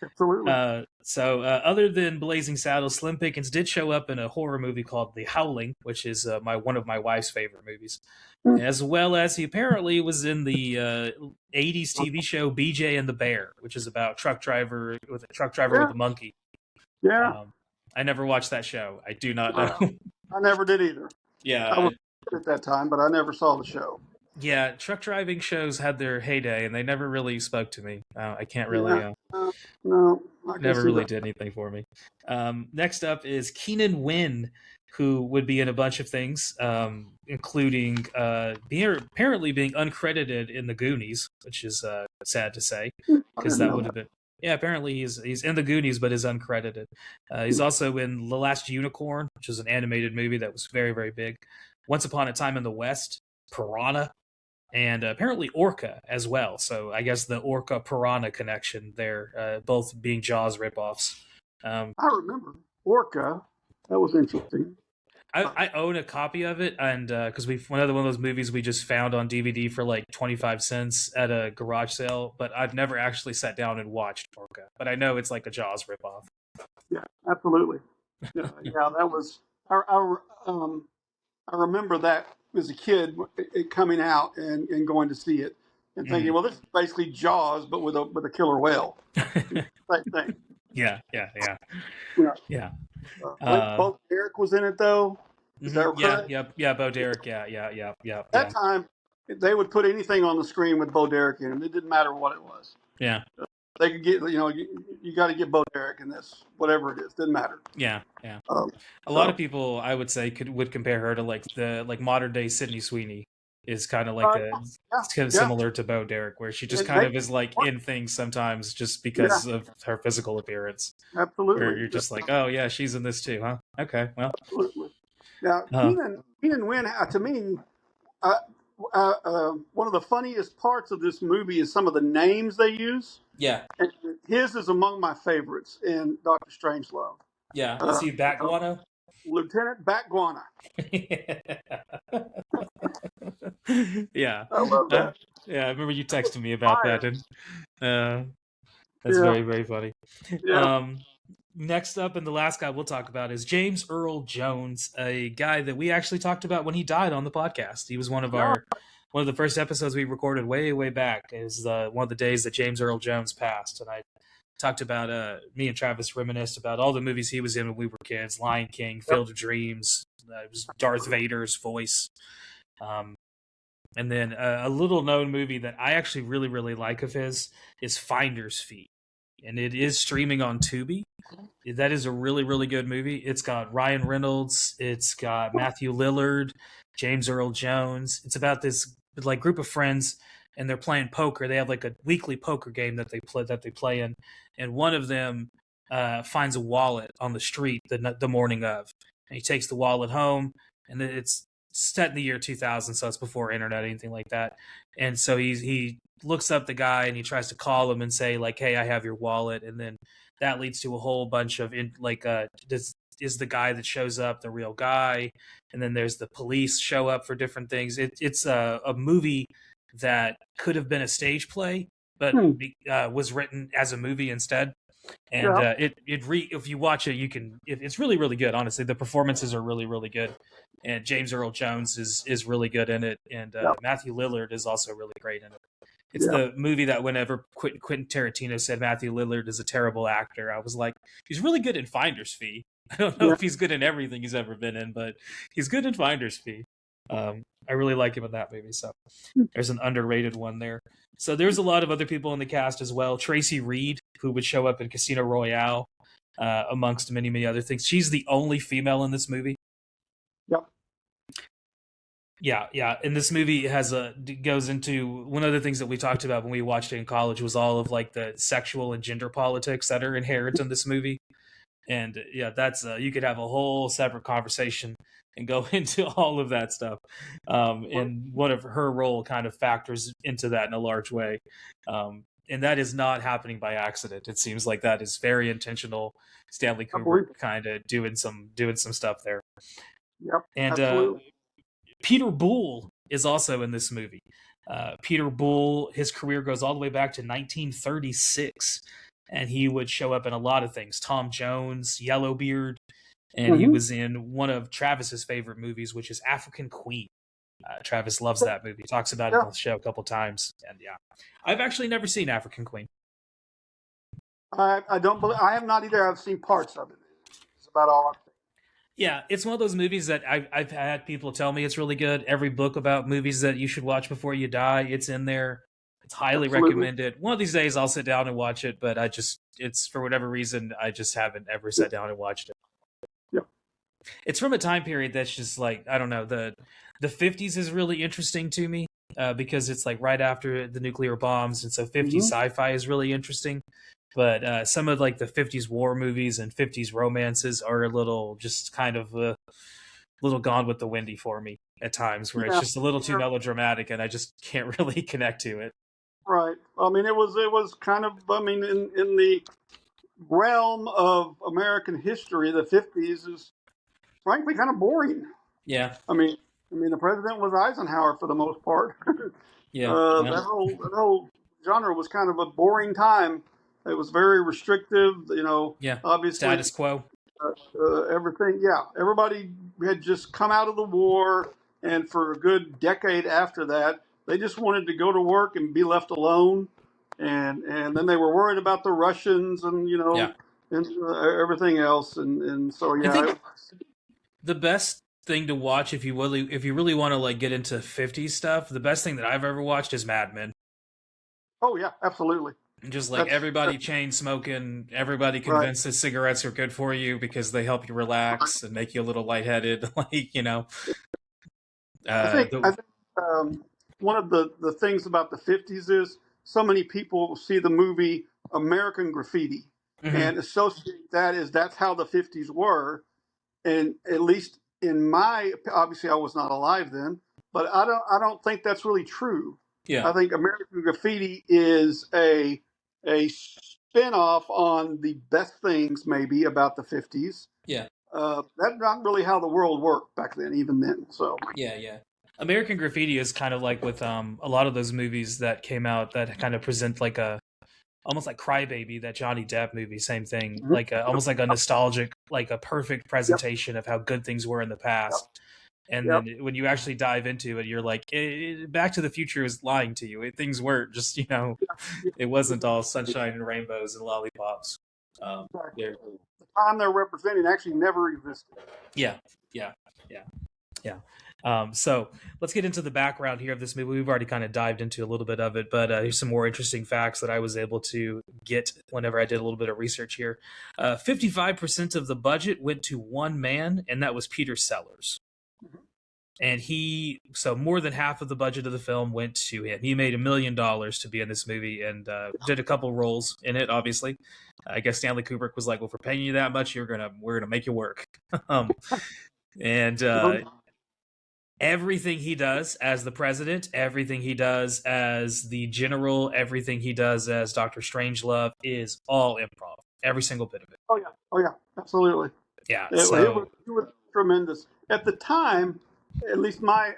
Absolutely. Other than Blazing Saddles, Slim Pickens did show up in a horror movie called The Howling, which is one of my wife's favorite movies, Mm. as well as he apparently was in the 80s TV show BJ and the Bear, which is about a truck driver with Yeah. a monkey. Yeah. I never watched that show. I do not know. I never did either. Yeah, I was at that time, but I never saw the show. yeah. Truck driving shows had their heyday, and they never really spoke to me. I can't really. Yeah. No, I can Never see really that. did anything for me. Next up is Keenan Wynn, who would be in a bunch of things, including apparently being uncredited in the Goonies, which is sad to say I because didn't that know would have been. Yeah, apparently he's in the Goonies, but is uncredited. He's also in The Last Unicorn, which is an animated movie that was very, very big. Once Upon a Time in the West, Piranha, and apparently Orca as well. So I guess the Orca Piranha connection there, both being Jaws ripoffs. I remember Orca. That was interesting. I own a copy of it, and because one of those movies we just found on DVD for like 25 cents at a garage sale, but I've never actually sat down and watched Orca. But I know it's like a Jaws ripoff. Yeah, absolutely. Yeah, that was. I remember that as a kid, it coming out and going to see it and thinking, well, this is basically Jaws, but with a killer whale. Same thing. Yeah. Bo Derek was in it though. Is that correct? Yeah, Bo Derek. Yeah. That time, they would put anything on the screen with Bo Derek in it. It didn't matter what it was. Yeah. They could get, you got to get Bo Derek in this, whatever it is, didn't matter. Yeah. A lot of people, I would say, would compare her to like modern day Sydney Sweeney. Is kind of like similar to Bo Derek, where she just kind of is like in things sometimes just because of her physical appearance. Absolutely. Where you're just like, oh yeah, she's in this too, huh? Okay, well. Absolutely. Yeah, Keenan Wynn, to me, one of the funniest parts of this movie is some of the names they use. Yeah. And his is among my favorites in Dr. Strangelove. Yeah, was he Bat Guano? Lieutenant Bat Guana. Yeah. I love that. Yeah, I remember you texting me about that, and that's very, very funny. Yeah. Next up, and the last guy we'll talk about is James Earl Jones, a guy that we actually talked about when he died on the podcast. He was one of the first episodes we recorded way back. Is one of the days that James Earl Jones passed, and I talked about me and Travis reminisced about all the movies he was in when we were kids: Lion King, Field of Dreams, it was Darth Vader's voice. And then a little known movie that I actually really, really like of his is Finder's Fee. And it is streaming on Tubi. That is a really, really good movie. It's got Ryan Reynolds. It's got Matthew Lillard, James Earl Jones. It's about this like group of friends, and they're playing poker. They have like a weekly poker game that they play in, and one of them finds a wallet on the street the morning of, and he takes the wallet home, and then it's set in the year 2000, so it's before internet, anything like that. And so he looks up the guy and he tries to call him and say like, "Hey, I have your wallet," and then that leads to a whole bunch of is the guy that shows up the real guy? And then there's the police show up for different things. It's a movie that could have been a stage play, but was written as a movie instead. And if you watch it, it's really, really good. Honestly, the performances are really, really good. And James Earl Jones is really good in it. And Matthew Lillard is also really great in it. It's the movie that whenever Quentin Tarantino said Matthew Lillard is a terrible actor, I was like, he's really good in Finder's Fee. I don't know if he's good in everything he's ever been in, but he's good in Finder's Fee. I really like him in that movie. So there's an underrated one there. So there's a lot of other people in the cast as well. Tracy Reed, who would show up in Casino Royale, amongst many, many other things. She's the only female in this movie. Yep. Yeah. And this movie goes into one of the things that we talked about when we watched it in college was all of like the sexual and gender politics that are inherent in this movie. And yeah, that's you could have a whole separate conversation and go into all of that stuff. And one of her role kind of factors into that in a large way. And that is not happening by accident. It seems like that is very intentional. Stanley I believe Kubrick kind of doing some stuff there. Yep, And absolutely. Peter Boole is also in this movie. Peter Boole, his career goes all the way back to 1936, and he would show up in a lot of things. Tom Jones, Yellowbeard, and he Hmm. was in one of Travis's favorite movies, which is African Queen. Travis loves that movie. Talks about it Yeah, on the show a couple times, and yeah, I've actually never seen African Queen. I don't believe I have not either. I've seen parts of it. It's about all I've seen. Yeah, it's one of those movies that I've had people tell me it's really good. Every book about movies that you should watch before you die, it's in there. It's highly Absolutely. recommended. One of these days I'll sit down and watch it, but it's for whatever reason I just haven't ever sat down and watched it. Yeah. It's from a time period that's just like I don't know, the 50s is really interesting to me because it's like right after the nuclear bombs, and so 50s Hmm. sci-fi is really interesting. But some of like the 50s war movies and 50s romances are a little just kind of a little gone with the windy for me at times, where it's Yeah. just a little too Yeah. melodramatic and I just can't really connect to it. Right. I mean, it was kind of. I mean, in the realm of American history, the '50s is frankly kind of boring. Yeah, I mean, the president was Eisenhower for the most part. yeah, yeah, That whole genre was kind of a boring time. It was very restrictive. yeah. Obviously, Status quo. everything. Yeah, everybody had just come out of the war, and for a good decade after that, they just wanted to go to work and be left alone. And then they were worried about the Russians and Yeah, everything else. And so I yeah, think the best thing to watch if you really want to like get into 50s stuff, the best thing that I've ever watched is Mad Men. oh yeah, absolutely. Just like That's everybody chain smoking, everybody right. convinced that cigarettes are good for you because they help you relax and make you a little lightheaded. Like, I uh, think I the, think one of the things about the '50s is so many people see the movie American Graffiti mhm, and associate that's how the '50s were. And at least in my obviously I was not alive then, but I don't think that's really true. yeah, I think American Graffiti is a spin-off on the best things maybe about the '50s. yeah, That's not really how the world worked back then, even then. So yeah. American Graffiti is kind of like with a lot of those movies that came out that kind of present like a almost like Crybaby, that Johnny Depp movie, same thing, mhm. like almost like a nostalgic, like a perfect Yep, presentation of how good things were in the yep, past. And yep. then when you actually dive into it, you're like, Back to the Future is lying to you. Things weren't just, Yeah, it wasn't all sunshine and rainbows and lollipops. exactly. There, The time they're representing actually never existed. yeah, yeah, yeah, yeah. So let's get into the background here of this movie. We've already kind of dived into a little bit of it, but here's some more interesting facts that I was able to get whenever I did a little bit of research here. 55% of the budget went to one man, and that was Peter Sellers. And so more than half of the budget of the film went to him. He made $1 million to be in this movie and did a couple roles in it. Obviously, I guess Stanley Kubrick was like, "Well, if we're paying you that much, we're gonna make you work." um, and everything he does as the president, everything he does as the general, everything he does as Doctor Strangelove is all improv. Every single bit of it. Oh yeah, absolutely. Yeah. It was tremendous at the time. At least my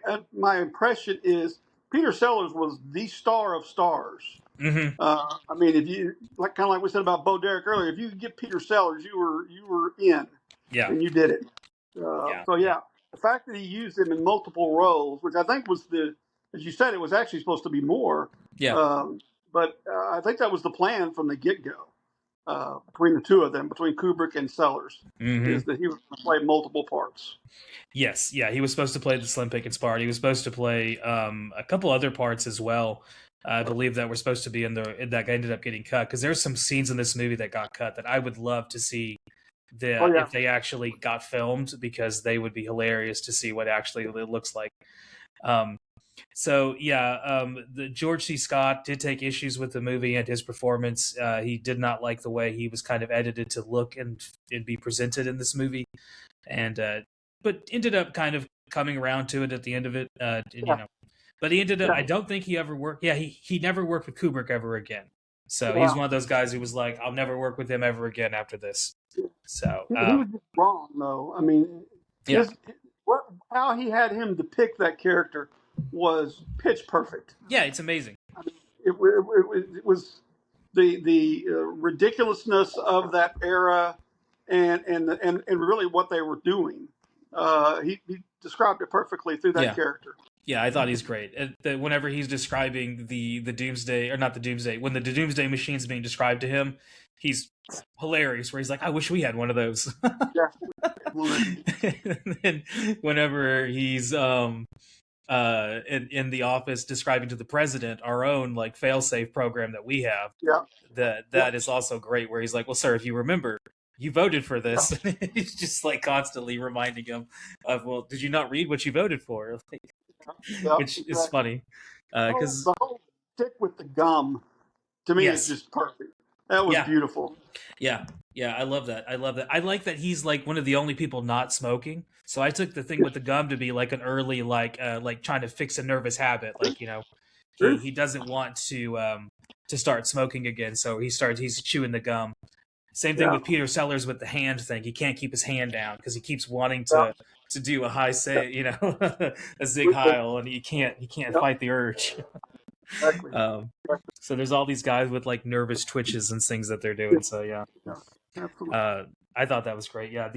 impression is Peter Sellers was the star of stars. Hmm. I mean, if you like, kind of like we said about Bo Derek earlier, if you could get Peter Sellers, you were in, Yeah. and you did it. Yeah. So Yeah. yeah, the fact that he used him in multiple roles, which I think was as you said, it was actually supposed to be more, Yeah. um, but I think that was the plan from the get go between the two of them, between Kubrick and Sellers, Hmm. is that he was going to play multiple parts. Yes, yeah, he was supposed to play the Slim Pickens part. He was supposed to play a couple other parts as well. I believe that were supposed to be that ended up getting cut because there's some scenes in this movie that got cut that I would love to see Oh yeah, if they actually got filmed because they would be hilarious to see what actually it looks like. Um, so yeah, the George C. Scott did take issues with the movie and his performance. He did not like the way he was kind of edited to look and be presented in this movie, and but ended up kind of coming around to it at the end of it. Yeah, But he ended up. yeah, I don't think he ever worked. Yeah, he never worked with Kubrick ever again. So he's yeah. one of those guys who was like, I'll never work with him ever again after this. So He was just wrong, though. I mean, yeah, his what how he had him depict that character was pitch perfect. yeah, it's amazing. I mean, it was the ridiculousness of that era, and really what they were doing. He described it perfectly through that Yeah. character. Yeah, I thought he's great. Whenever he's describing the doomsday, or not the doomsday, when the doomsday machine's being described to him, he's hilarious. Where he's like, "I wish we had one of those." Yeah, absolutely. And then whenever he's in the office describing to the president our own like failsafe program that we have, Yeah, that is also great. Where he's like, "Well, sir, if you remember, you voted for yeah, this." He's just like constantly reminding him of, "Well, did you not read what you voted for?" Like, yeah, which is exactly. funny because The whole stick with the gum to me is yes, just perfect. That was yeah, beautiful. yeah, yeah, I love that. I love that. I like that he's like one of the only people not smoking. So I took the thing with the gum to be like an early like trying to fix a nervous habit. Like, he doesn't want to start smoking again, so he's chewing the gum. Same thing Yeah, with Peter Sellers with the hand thing. He can't keep his hand down because he keeps wanting yeah, to do a high yeah, say, a zig heil, and he can't yeah, fight the urge. exactly. um, Exactly. so there's all these guys with like nervous twitches and things that they're doing. So yeah, Yeah, absolutely. uh, I thought that was great. Yeah,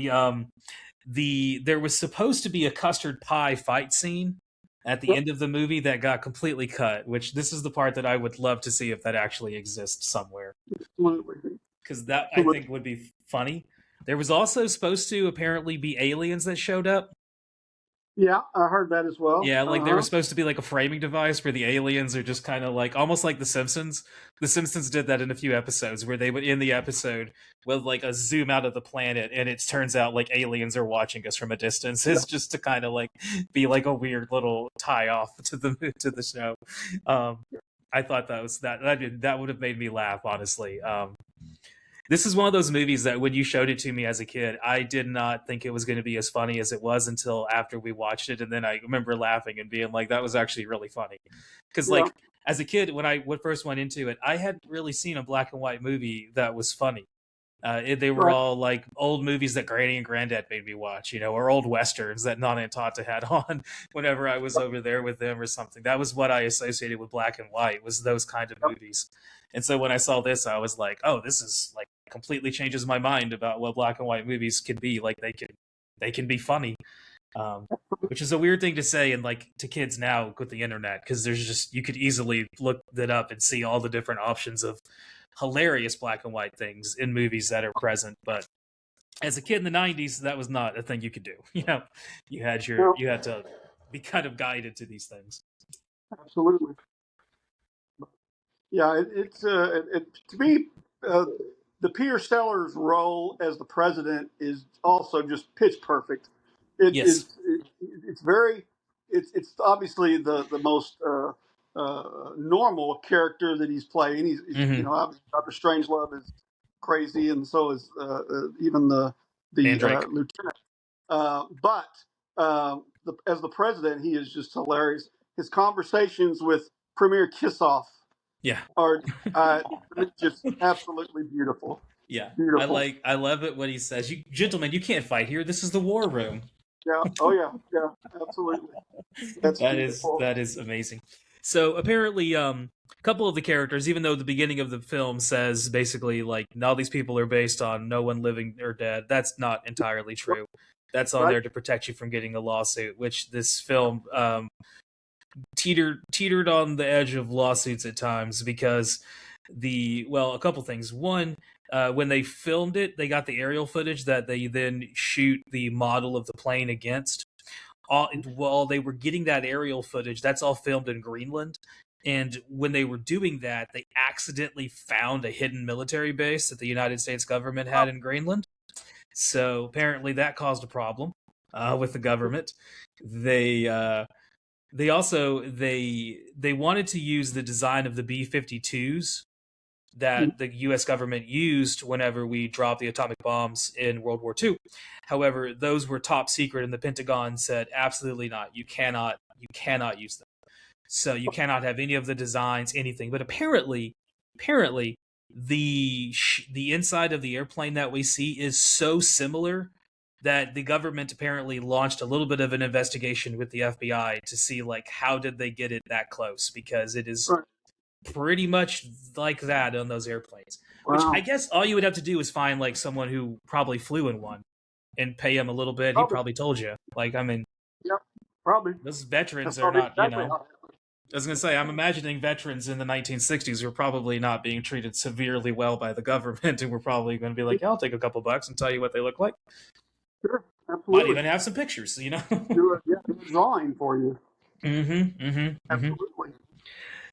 there was supposed to be a custard pie fight scene at the Yep, end of the movie that got completely cut. Which this is the part that I would love to see if that actually exists somewhere, absolutely. because that I Absolutely. think would be funny. There was also supposed to apparently be aliens that showed up. Yeah, I heard that as well. Yeah, like there was Uh-huh. supposed to be like a framing device where the aliens are just kind of like almost like The Simpsons. The Simpsons did that in a few episodes where they would end the episode with like a zoom out of the planet, and it turns out like aliens are watching us from a distance. Yeah, It's just to kind of like be like a weird little tie off to the show. Um, I thought that would have made me laugh, honestly. This is one of those movies that when you showed it to me as a kid, I did not think it was going to be as funny as it was until after we watched it, and then I remember laughing and being like, "That was actually really funny." Because yeah, like as a kid, when I first went into it, I hadn't really seen a black and white movie that was funny. They were right. all like old movies that Granny and Granddad made me watch, or old westerns that Nana and Tata had on whenever I was over there with them or something. That was what I associated with black and white, was those kind of Yep. movies. And so when I saw this, I was like, "Oh, this is like completely changes my mind about what black and white movies can be. Like they can be funny." Which is a weird thing to say and like to kids now with the internet, because there's just you could easily look that up and see all the different options of hilarious black and white things in movies that are present. But as a kid in the 90s, that was not a thing you could do. No, You had to be kind of guided to these things. absolutely. Yeah, to me, uh, the Peter Sellers role as the president is also just pitch perfect. It Yes. is it's very it's obviously the most normal character that he's playing. He's Mm-hmm. obviously Dr. Strangelove is crazy, and so is even the Mandrake. lieutenant. But as the president, he is just hilarious. His conversations with Premier Kissoff Yeah. are just absolutely beautiful. Yeah. Beautiful. I love it when he says, "You gentlemen, you can't fight here. This is the war room." Yeah. Oh yeah. Yeah. Absolutely. That's that is beautiful. that is amazing. So apparently, a couple of the characters, even though the beginning of the film says basically like all these people are based on no one living or dead, that's not entirely true. That's on Right. there to protect you from getting a lawsuit, which this film teetered on the edge of lawsuits at times because a couple things. One, when they filmed it, they got the aerial footage that they then shoot the model of the plane against. While they were getting that aerial footage, that's all filmed in Greenland. And when they were doing that, they accidentally found a hidden military base that the United States government had in Greenland. So apparently that caused a problem with the government. They They also they wanted to use the design of the B-52s that the U.S. government used whenever we dropped the atomic bombs in World War II. However, those were top secret, and the Pentagon said absolutely not. You cannot use them. So you cannot have any of the designs, anything. But apparently, the inside of the airplane that we see is so similar that the government apparently launched a little bit of an investigation with the FBI to see like how did they get it that close, because it is Right. pretty much like that on those airplanes. Which Wow. I guess all you would have to do is find like someone who probably flew in one and pay him a little bit. He Probably. probably told you. Like, I mean, Yep. Probably. those veterans That's are probably not, exactly how. I was going to say, I'm imagining veterans in the 1960s were probably not being treated severely well by the government, and we're probably going to be like, yeah, I'll take a couple bucks and tell you what they look like. Sure. Might Absolutely. even have some pictures, Do a drawing for you. Absolutely.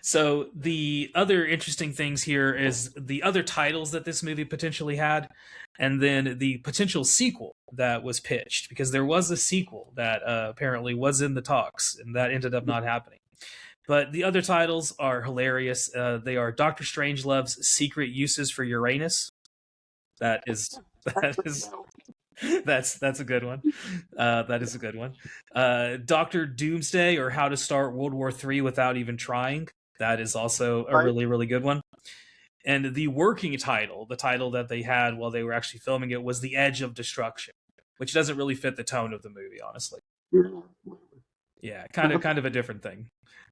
So the other interesting things here is the other titles that this movie potentially had, and then the potential sequel that was pitched, because there was a sequel that apparently was in the talks, and that ended up not happening. But the other titles are hilarious. They are Doctor Strangelove's Secret Uses for Uranus. That is that's a good one. That is a good one. Doctor Doomsday, or How to Start World War III Without Even Trying. That is also a really, really good one. And the working title, the title that they had while they were actually filming it, was The Edge of Destruction, which doesn't really fit the tone of the movie, honestly. Yeah, kind of a different thing.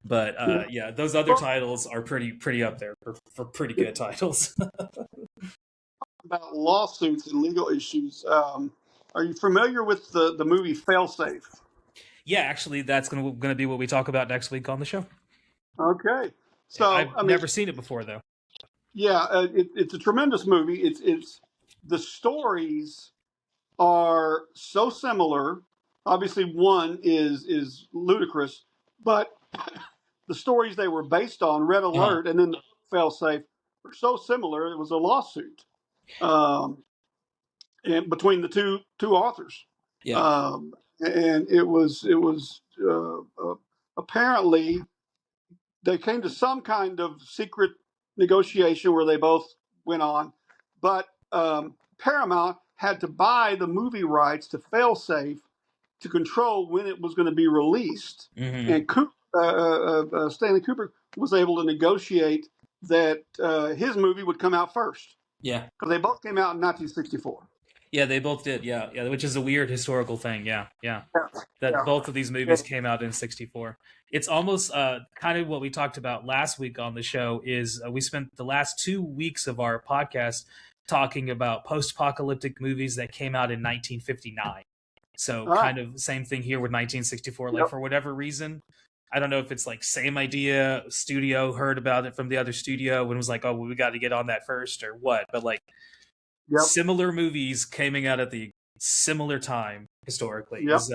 But yeah, those other titles are pretty up there for pretty good titles. About lawsuits and legal issues. Are you familiar with the movie Failsafe? Yeah, actually, that's going to be what we talk about next week on the show. Okay, so I've never seen it before, though. Yeah, it's a tremendous movie. It's the stories are so similar. Obviously, one is ludicrous, but the stories they were based on, Red Alert, and then Failsafe, are so similar. It was a lawsuit, and between the two authors. Yeah. And it was apparently they came to some kind of secret negotiation where they both went on, but Paramount had to buy the movie rights to Failsafe to control when it was going to be released. Mm-hmm. And Stanley Kubrick was able to negotiate that his movie would come out first. Yeah, because they both came out in 1964. Yeah, they both did. Yeah, which is a weird historical thing. Yeah. That Yeah. both of these movies came out in '64. It's almost kind of what we talked about last week on the show. Is we spent the last 2 weeks of our podcast talking about post-apocalyptic movies that came out in 1959. So kind of same thing here with 1964. Like for whatever reason, I don't know if it's like same idea, studio heard about it from the other studio and was like, oh, well, we got to get on that first or what. But like similar movies coming out at the similar time historically is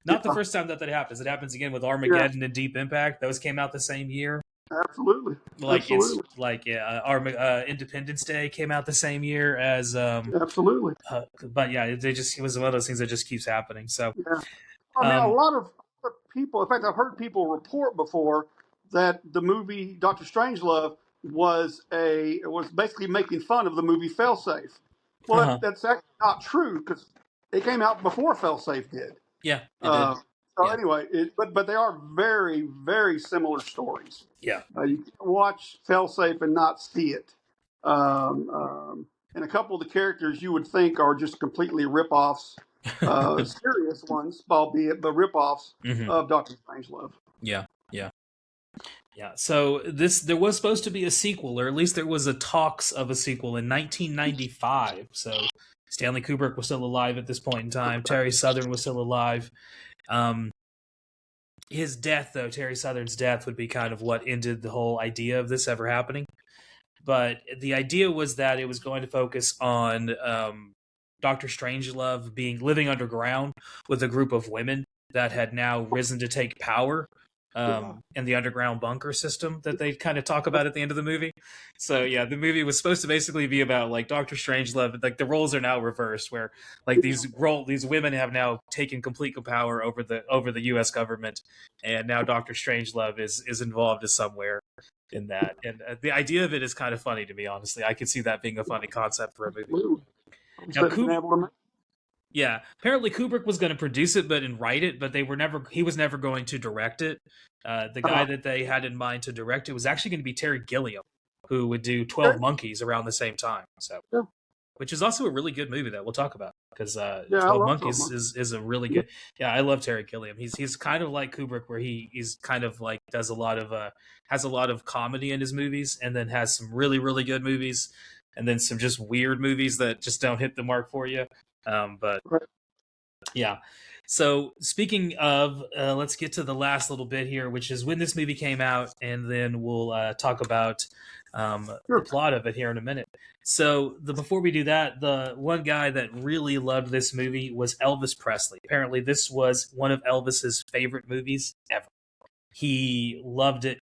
not the first time that happens. It happens again with Armageddon and Deep Impact. Those came out the same year. Absolutely. It's like Independence Day came out the same year as absolutely. But yeah, it was one of those things that just keeps happening. So I mean, a lot of people. In fact, I've heard people report before that the movie Doctor Strangelove was basically making fun of the movie Failsafe. Well, that's actually not true because it came out before Failsafe did. Yeah, it did. So anyway, but they are very, very similar stories. Yeah, you can watch Failsafe and not see it. And a couple of the characters you would think are just completely rip-offs, serious ones, albeit, but rip-offs of Doctor Strangelove. Yeah. So there was supposed to be a sequel, or at least there was a talks of a sequel in 1995. So Stanley Kubrick was still alive at this point in time. Terry Southern was still alive. His death, though, Terry Southern's death, would be kind of what ended the whole idea of this ever happening. But the idea was that it was going to focus on Dr. Strangelove living underground with a group of women that had now risen to take power and the underground bunker system that they kind of talk about at the end of the movie. So yeah, the movie was supposed to basically be about like Doctor Strangelove. Like the roles are now reversed, where like these women have now taken complete power over the U.S. government, and now Doctor Strangelove is involved as somewhere in that. And the idea of it is kind of funny to me, honestly. I could see that being a funny concept for a movie. Now, yeah, apparently Kubrick was going to produce it, and write it, but he was never going to direct it. The guy that they had in mind to direct it was actually going to be Terry Gilliam, who would do 12 Monkeys around the same time. So, which is also a really good movie that we'll talk about, because 12 Monkeys is a really good. Yeah, I love Terry Gilliam. He's kind of like Kubrick, where he's kind of like has a lot of comedy in his movies, and then has some really, really good movies, and then some just weird movies that just don't hit the mark for you. But yeah, so speaking of, let's get to the last little bit here, which is when this movie came out, and then we'll talk about the plot of it here in a minute. So before we do that, the one guy that really loved this movie was Elvis Presley. Apparently this was one of Elvis's favorite movies ever. He loved it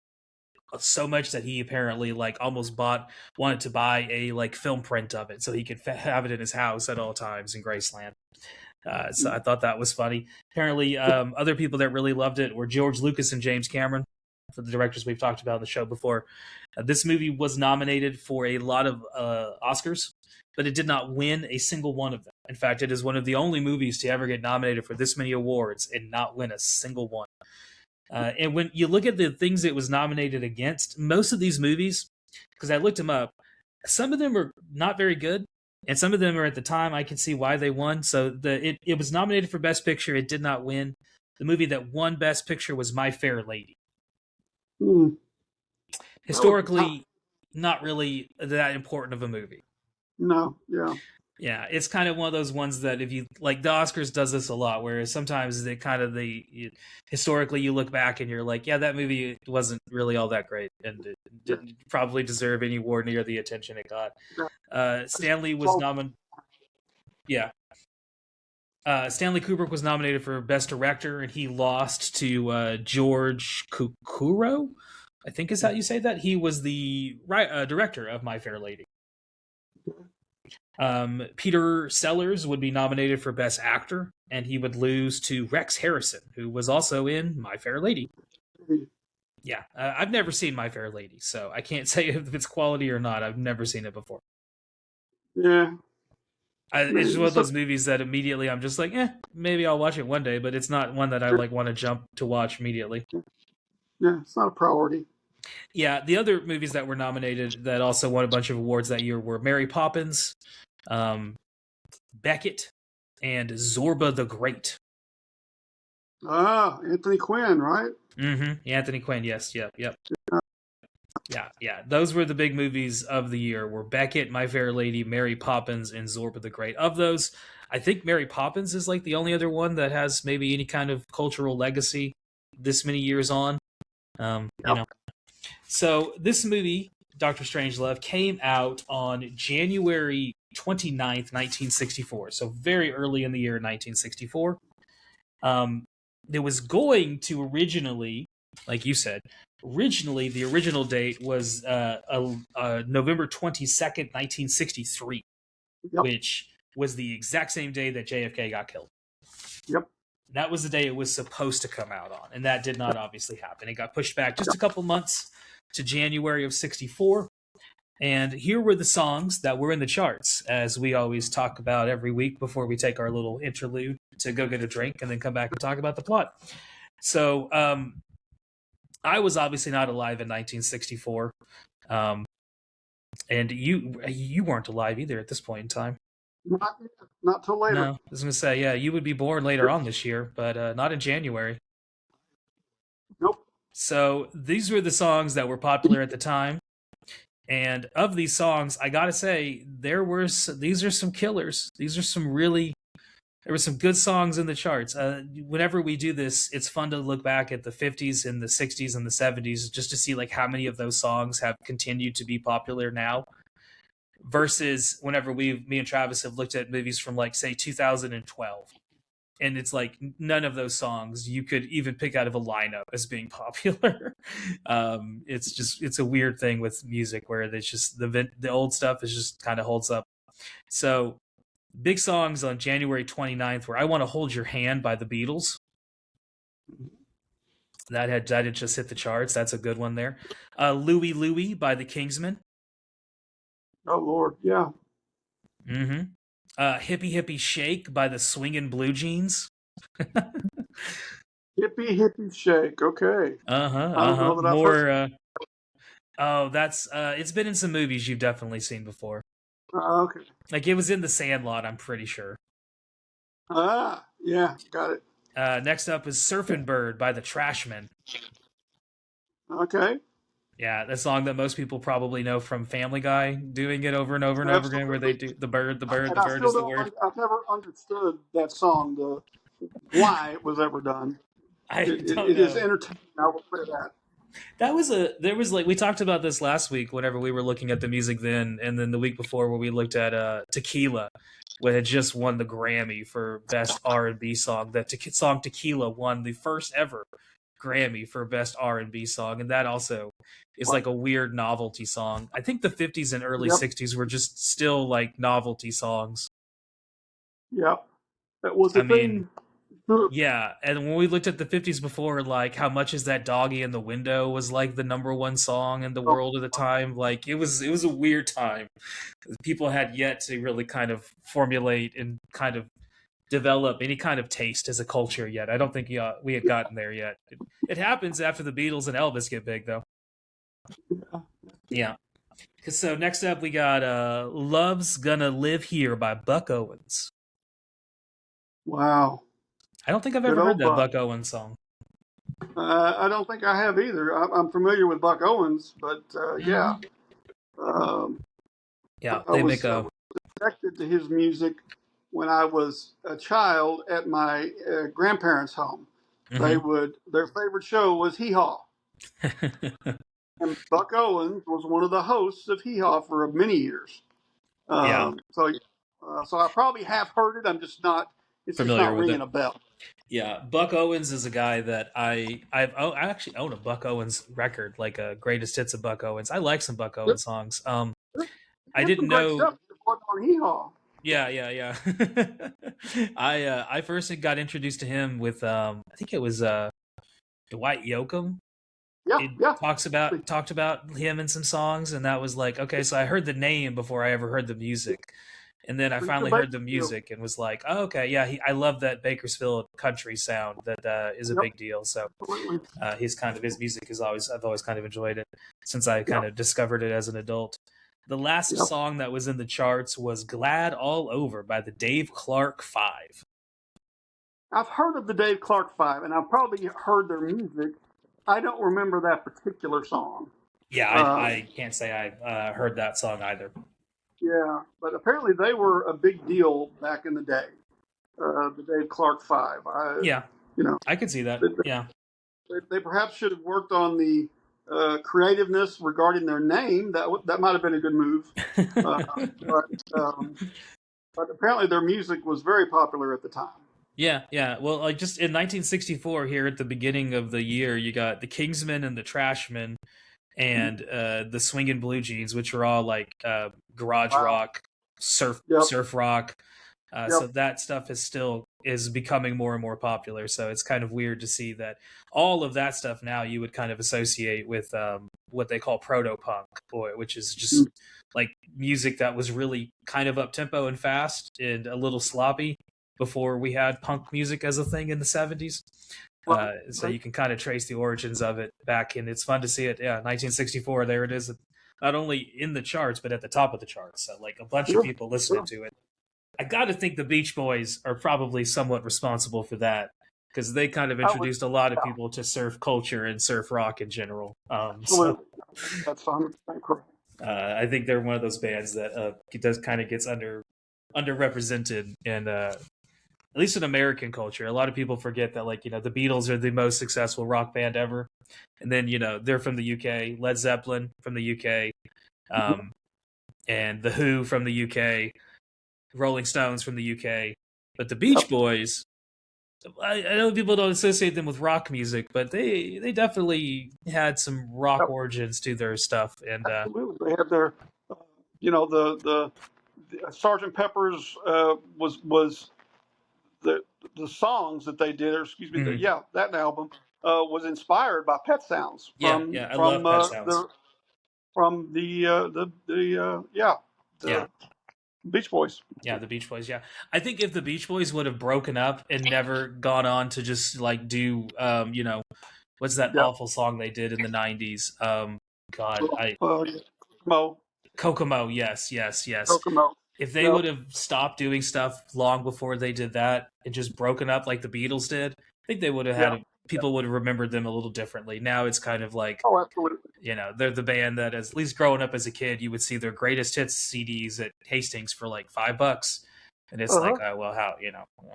so much that he apparently like almost wanted to buy a like film print of it so he could have it in his house at all times in Graceland. So I thought that was funny. Apparently, other people that really loved it were George Lucas and James Cameron, for the directors we've talked about on the show before. This movie was nominated for a lot of Oscars, but it did not win a single one of them. In fact, it is one of the only movies to ever get nominated for this many awards and not win a single one. And when you look at the things it was nominated against, most of these movies, because I looked them up, some of them are not very good, and some of them are at the time I can see why they won. So it was nominated for Best Picture. It did not win. The movie that won Best Picture was My Fair Lady. Historically, not really that important of a movie. No, yeah. Yeah, it's kind of one of those ones that if you like, the Oscars does this a lot, whereas sometimes historically you look back and you're like, yeah, that movie wasn't really all that great, and it didn't probably deserve any award near the attention it got. Stanley was nominated. Yeah. Stanley Kubrick was nominated for Best Director, and he lost to George Cukuro, I think is how you say that. He was the director of My Fair Lady. Peter Sellers would be nominated for Best Actor, and he would lose to Rex Harrison, who was also in My Fair Lady. Yeah, I've never seen My Fair Lady, so I can't say if it's quality or not. I've never seen it before. Yeah. It's just one of those movies that immediately I'm just like, maybe I'll watch it one day, but it's not one that I like want to jump to watch immediately. Yeah, it's not a priority. Yeah, the other movies that were nominated that also won a bunch of awards that year were Mary Poppins, Beckett, and Zorba the Great. Anthony Quinn, right? Mm-hmm. Anthony Quinn, yes, yep. Yeah. Those were the big movies of the year, were Beckett, My Fair Lady, Mary Poppins, and Zorba the Great. Of those, I think Mary Poppins is like the only other one that has maybe any kind of cultural legacy this many years on. You know. So this movie, Doctor Strangelove, came out on January 29th, 1964. So very early in the year 1964. It was going to originally, like you said, the original date was November 22nd, 1963, which was the exact same day that JFK got killed. Yep. That was the day it was supposed to come out on, and that did not obviously happen. It got pushed back just a couple months to January of 64. And here were the songs that were in the charts, as we always talk about every week before we take our little interlude to go get a drink and then come back and talk about the plot. So I was obviously not alive in 1964. And you weren't alive either at this point in time. Not till later. No, I was going to say, yeah, you would be born later on this year, but not in January. Nope. So these were the songs that were popular at the time. And of these songs, I got to say, these are some killers. There were some good songs in the charts. Whenever we do this, it's fun to look back at the 50s and the 60s and the 70s just to see like how many of those songs have continued to be popular now. Versus whenever me and Travis have looked at movies from like, say, 2012. and it's like none of those songs you could even pick out of a lineup as being popular. It's a weird thing with music where it's just the old stuff is just kind of holds up. So big songs on January 29th were I Want to Hold Your Hand by the Beatles. That had just hit the charts. That's a good one there. Louie Louie by the Kingsmen. Oh Lord, yeah. Mm-hmm. Hippy Hippy Shake by the Swingin' Blue Jeans. Hippy Hippy Shake. Okay. I don't know that I've heard. More. That's it's been in some movies you've definitely seen before. Okay. Like it was in The Sandlot, I'm pretty sure. Yeah, got it. Next up is Surfin' Bird by the Trashmen. Okay. Yeah, the song that most people probably know from Family Guy, doing it over and over and over again, where they do the bird, the bird, And the I bird still is the don't. word. I've never understood that song. Why it was ever done. I don't It is know. entertaining. I will say that. There was like we talked about this last week whenever we were looking at the music then, and then the week before where we looked at Tequila, which had just won the Grammy for best R&B song. That song Tequila won the first ever Grammy for best R&B song, and that also is like a weird novelty song. I think the 50s and early Yep. 60s were just still like novelty songs. Yep. That was the I mean, thing. yeah, and when we looked at the 50s before, like How Much Is That Doggy in the Window was like the number one song in the world at the time. Like it was a weird time. People had yet to really kind of formulate and kind of develop any kind of taste as a culture yet. I don't think we had gotten there yet. It happens after the Beatles and Elvis get big though. Yeah. So next up we got Love's Gonna Live Here by Buck Owens. Wow. I don't think I've Good ever heard old that Buck. Buck Owens song. I don't think I have either. I'm familiar with Buck Owens, but yeah. Yeah, I they was make a connected to his music when I was a child at my grandparents' home. Their favorite show was Hee Haw. And Buck Owens was one of the hosts of Hee Haw for many years. Yeah. So I probably have heard it. I'm just not. It's just familiar not with ringing it. a bell. Yeah, Buck Owens is a guy that I actually own a Buck Owens record, like a greatest hits of Buck Owens. I like some Buck Owens songs. I didn't Some great know. stuff on Hee Haw. Yeah. I first got introduced to him with I think it was Dwight Yoakam. Yeah. Talked about him in some songs, and that was like, okay, so I heard the name before I ever heard the music. And then I finally heard the music and was like, oh, okay, yeah, I love that Bakersfield country sound. That is a big deal. So his music is I've always kind of enjoyed it since I kind of discovered it as an adult. The last song that was in the charts was Glad All Over by the Dave Clark Five. I've heard of the Dave Clark Five, and I've probably heard their music. I don't remember that particular song. Yeah, I can't say I've heard that song either. Yeah, but apparently they were a big deal back in the day. The Dave Clark Five. I could see that. They perhaps should have worked on the creativeness regarding their name. That might have been a good move. But apparently their music was very popular at the time. Yeah. Well, like just in 1964, here at the beginning of the year, you got the Kingsmen and the Trashmen, and the Swingin' Blue Jeans, which are all like garage rock, surf rock. So that stuff is becoming more and more popular. So it's kind of weird to see that all of that stuff now you would kind of associate with what they call proto-punk, which is just like music that was really kind of up-tempo and fast and a little sloppy before we had punk music as a thing in the 70s. So you can kind of trace the origins of it back, and it's fun to see it. Yeah, 1964, there it is, not only in the charts, but at the top of the charts. So like a bunch of people listening to it. I got to think the Beach Boys are probably somewhat responsible for that, because they kind of introduced a lot of people to surf culture and surf rock in general. So, that's 100% correct. I think they're one of those bands that does kind of gets underrepresented in at least in American culture. A lot of people forget that, like, the Beatles are the most successful rock band ever, and then they're from the UK. Led Zeppelin from the UK, and the Who from the UK. Rolling Stones from the UK, but the Beach Boys I know people don't associate them with rock music, but they definitely had some rock Yep, origins to their stuff. And absolutely. They had their, you know, the Sergeant Pepper's was the the songs that they did, or excuse me, mhm. that album was inspired by Pet Sounds Yeah, I love Pet Sounds. from Yeah, the Beach Boys. yeah, the Beach Boys. Yeah, I think if the Beach Boys would have broken up and never gone on to just like do, what's that Yep. awful song they did in the '90s? God, I Yeah. Kokomo, Kokomo. Yes, yes, yes. Kokomo. If they Yep. would have stopped doing stuff long before they did that and just broken up like the Beatles did, I think they would have Yeah. people would have remembered them a little differently. Now it's kind of like, Oh, absolutely. they're the band that, at least growing up as a kid, you would see their greatest hits CDs at Hastings for like $5. And it's Uh huh. like, oh, well,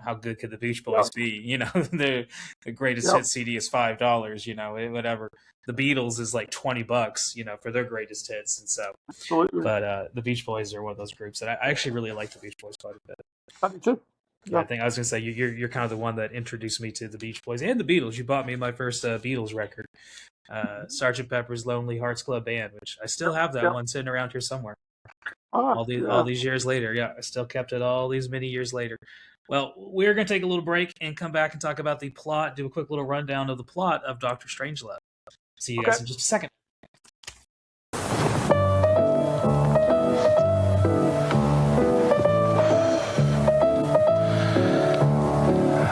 how good could the Beach Yeah. Boys be? The greatest Yep. hit CD is $5, whatever. The Beatles is like $20, for their greatest hits. And so, Absolutely. but the Beach Boys are one of those groups that I actually really like the Beach Boys quite a bit. I do too. Yeah, I Yeah. think I was gonna say you're kind of the one that introduced me to the Beach Boys and the Beatles. You bought me my first Beatles record, Sergeant Pepper's Lonely Hearts Club Band, which I still have that Yep. one sitting around here somewhere. Ah, All these years later, yeah, I still kept it all these many years later. Well, we're gonna take a little break and come back and talk about the plot. Do a quick little rundown of the plot of Doctor Strangelove. See you Okay. guys in just a second.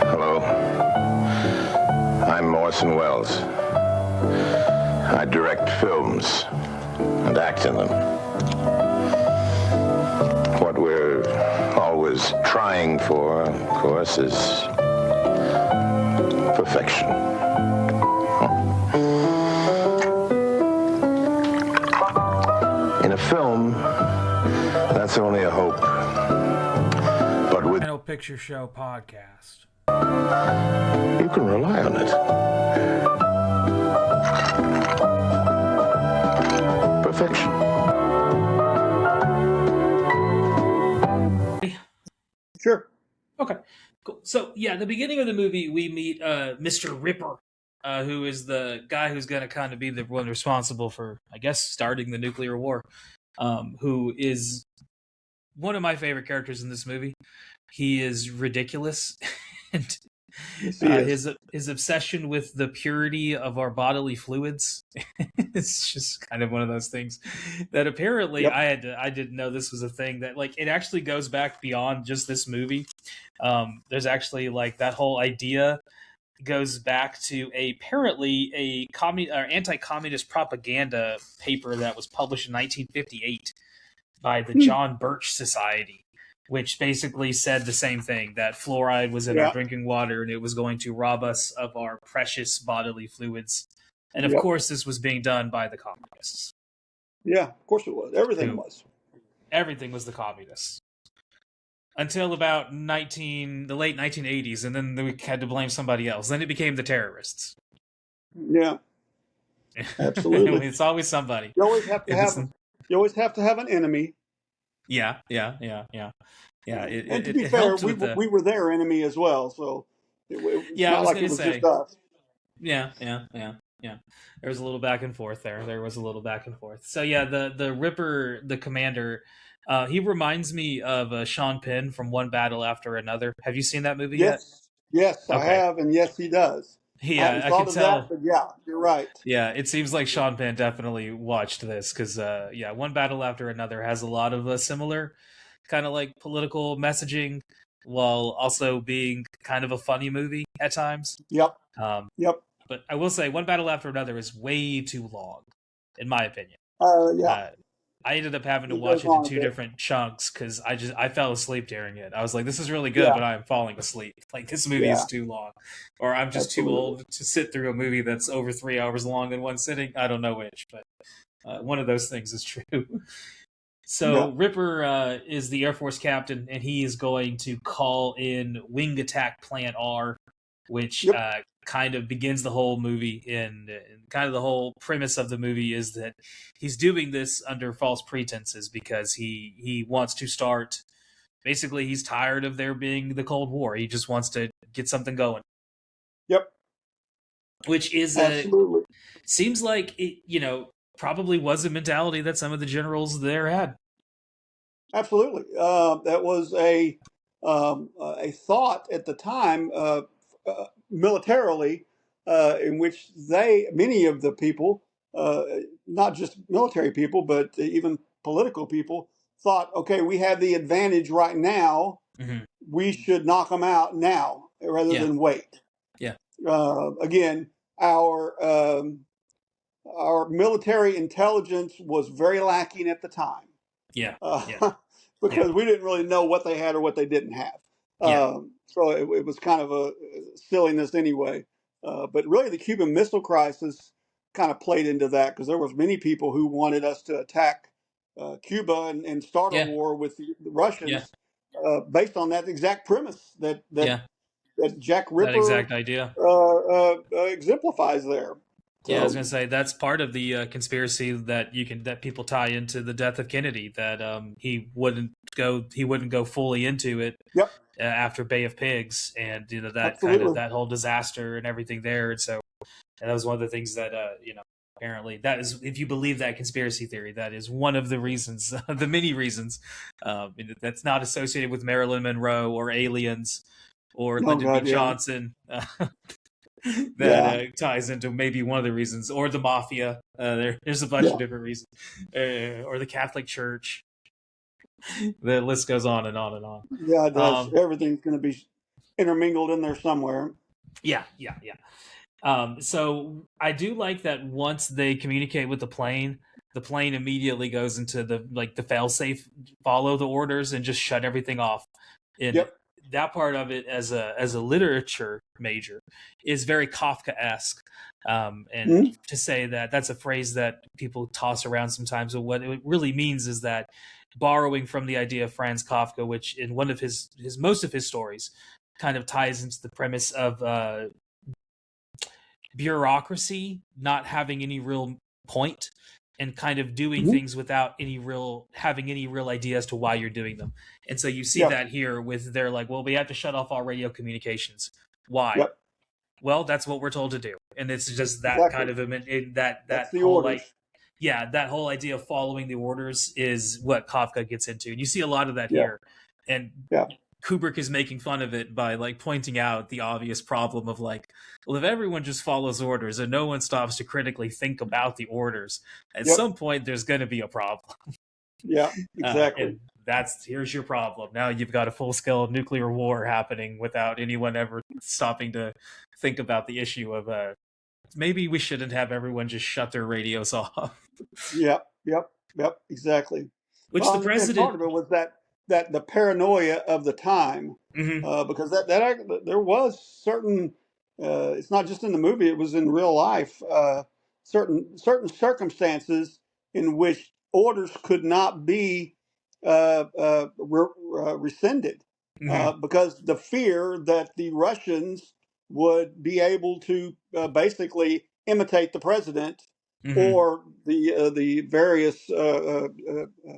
Hello. I'm Orson Welles. I direct films and act in them. What we're always trying for, of course, is perfection. In a film, that's only a hope. But with Final Picture Show podcast. you can rely on it. Perfection. Sure. Okay, cool. So yeah, at the beginning of the movie, we meet Mr. Ripper, who is the guy who's going to kind of be the one responsible for, I guess, starting the nuclear war. Who is one of my favorite characters in this movie. He is ridiculous, and Yes, he is. his obsession with the purity of our bodily fluids. It's just kind of one of those things that apparently Yep. I didn't know this was a thing that, like, it actually goes back beyond just this movie. There's actually, like, that whole idea goes back to apparently a anti-communist propaganda paper that was published in 1958 by the John Birch Society, which basically said the same thing, that fluoride was in our Yeah. drinking water and it was going to rob us of our precious bodily fluids. And of Yep. course, this was being done by the communists. Yeah, of course it was. Everything Who- was. Everything was the communists. Until about the late 1980s, and then we had to blame somebody else. Then it became the terrorists. Yeah, absolutely. It's always somebody. You always have to It have. was- You always have to have an enemy. Yeah. And to be It fair, helped we with the... were their enemy as well. So it's Yeah, I not was like gonna it was say. just us. Yeah. There was a little back and forth there. So yeah, the Ripper, the commander, he reminds me of Sean Penn from One Battle After Another. Have you seen that movie yet? Yes, I Okay. have, and yes, he does. I Yeah, hadn't I thought can of tell. that, but yeah, you're right. Yeah, it seems like Sean Penn definitely watched this because, One Battle After Another has a lot of similar kind of like political messaging while also being kind of a funny movie at times. Yep, Um, yep. but I will say, One Battle After Another is way too long, in my opinion. Yeah. I ended up having to It watch goes it in on a two bit. different chunks because I fell asleep during it. I was like, this is really good, Yeah. but I'm falling asleep. Like, this movie is too long. Or I'm just too Absolutely. old to sit through a movie that's over 3 hours long in one sitting. I don't know which, but one of those things is true. So Yeah. Ripper is the Air Force captain, and he is going to call in Wing Attack Plan R, which kind of begins the whole movie. And kind of the whole premise of the movie is that he's doing this under false pretenses because he wants to start basically he's tired of there being the Cold War. He just wants to get something going. Yep. Which is Absolutely. seems like it, probably was a mentality that some of the generals there had. Absolutely. That was a thought at the time, militarily, in which many of the people, not just military people, but even political people, thought, okay, we have the advantage right now. Mm-hmm. We should knock them out now rather than wait. Yeah. Again, our military intelligence was very lacking at the time. Yeah. Because we didn't really know what they had or what they didn't have. So it was kind of a silliness anyway. But really, the Cuban Missile Crisis kind of played into that, because there was many people who wanted us to attack Cuba and start a war with the Russians, based on that exact premise that Jack Ripper, that exact idea, exemplifies there. Yeah, I was going to say that's part of the conspiracy that people tie into the death of Kennedy. That he wouldn't go fully into it. Yep. After Bay of Pigs, and that Absolutely. kind of that whole disaster and everything there. And so, that was one of the things that apparently that is, if you believe that conspiracy theory, that is one of the reasons, the many reasons, that's not associated with Marilyn Monroe or aliens or Lyndon B. Johnson. That ties into maybe one of the reasons, or the mafia. There's a bunch of different reasons, or the Catholic Church. The list goes on and on and on. Yeah, it does. Everything's going to be intermingled in there somewhere. Yeah. So I do like that once they communicate with the plane immediately goes into the fail-safe, follow the orders and just shut everything off. And that part of it, as a literature major, is very Kafka-esque. And to say that, that's a phrase that people toss around sometimes, but what it really means is that, borrowing from the idea of Franz Kafka, which in one of his most of his stories kind of ties into the premise of bureaucracy not having any real point, and kind of doing things without having any real idea as to why you're doing them. And so you see that here with, they're like, well, we have to shut off all radio communications. Why? Well, that's what we're told to do. And it's just that kind of that whole that whole idea of following the orders is what Kafka gets into. And you see a lot of that here. And Kubrick is making fun of it by pointing out the obvious problem of well, if everyone just follows orders and no one stops to critically think about the orders, at some point there's going to be a problem. Yeah, exactly. And here's your problem. Now you've got a full-scale nuclear war happening without anyone ever stopping to think about the issue of maybe we shouldn't have everyone just shut their radios off. Yep, exactly. Which the president, part of it was that the paranoia of the time, because that there was certain. It's not just in the movie; it was in real life. Certain circumstances in which orders could not be rescinded, because the fear that the Russians would be able to basically imitate the president or the various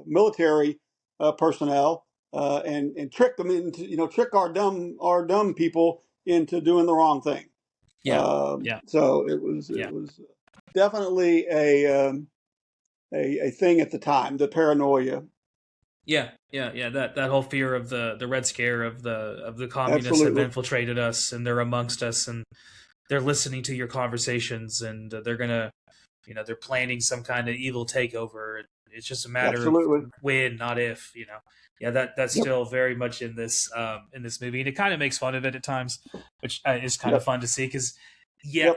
military personnel, and trick them into, trick our dumb people into doing the wrong thing. So it was definitely a thing at the time, the paranoia. That whole fear of the Red Scare, of the communists have infiltrated us and they're amongst us and they're listening to your conversations and they're gonna, they're planning some kind of evil takeover. It's just a matter of when, not if. That's still very much in this movie, and it kind of makes fun of it at times, which is kind of fun to see, because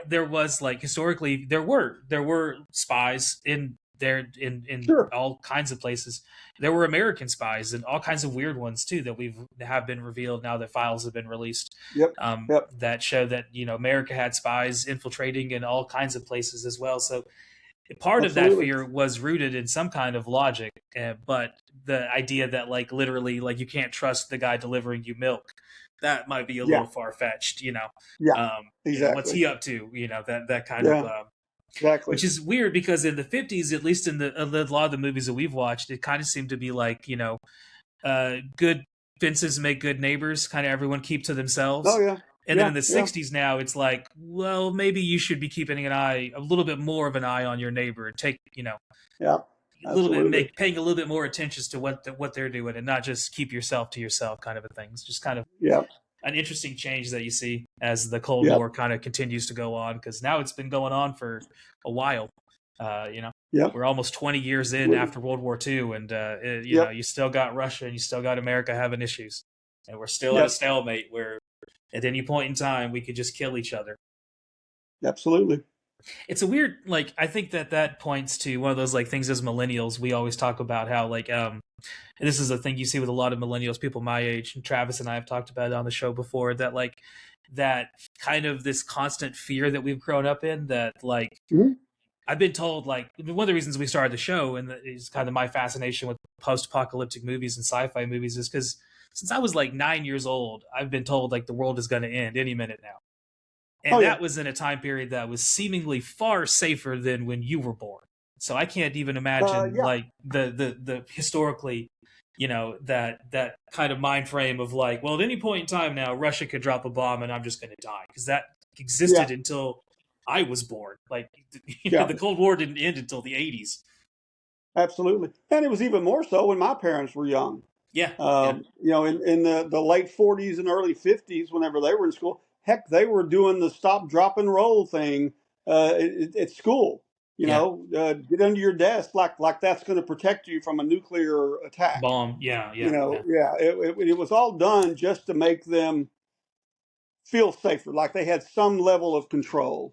there was historically there were spies in there in all kinds of places. There were American spies and all kinds of weird ones too that have been revealed now that files have been released. That show that America had spies infiltrating in all kinds of places as well. So part of that fear was rooted in some kind of logic, but the idea that literally you can't trust the guy delivering you milk, that might be a little far-fetched. Exactly. What's he up to? That kind of. Exactly. Which is weird, because in the 50s, at least in a lot of the movies that we've watched, it kind of seemed to be good fences make good neighbors, kind of everyone keep to themselves. Oh yeah. And then in Yeah. the Yeah. 60s now, it's like, well, maybe you should be keeping a little bit more of an eye on your neighbor, and take, Yeah. a little bit, Absolutely. paying a little bit more attention to what they're doing, and not just keep yourself to yourself kind of a thing. It's just kind of Yeah. an interesting change that you see as the Cold Yep. War kind of continues to go on, because now it's been going on for a while. Yep. We're almost 20 years in after World War II, and Yep. you still got Russia and you still got America having issues, and we're still at a Yep. stalemate where at any point in time we could just kill each other. Absolutely. It's a weird, like, I think that points to one of those, like, things as millennials we always talk about, how, like, and this is a thing you see with a lot of millennials, people my age, and Travis and I have talked about it on the show before, that, like, that kind of this constant fear that we've grown up in, that, like, Mhm. I've been told, like, one of the reasons we started the show, and is kind of my fascination with post-apocalyptic movies and sci-fi movies, is because since I was like 9 years old, I've been told, like, the world is going to end any minute now. And Oh, yeah. that was in a time period that was seemingly far safer than when you were born. So I can't even imagine, Yeah. like, the historically, that kind of mind frame of, like, well, at any point in time now, Russia could drop a bomb and I'm just going to die, because that existed Yeah. until I was born. Like, Yeah. the Cold War didn't end until the 80s. Absolutely. And it was even more so when my parents were young. Yeah. In the late 40s and early 50s, whenever they were in school, heck, they were doing the stop, drop, and roll thing at school. Get under your desk like that's going to protect you from a nuclear attack. Bomb. Yeah. It was all done just to make them feel safer, like they had some level of control.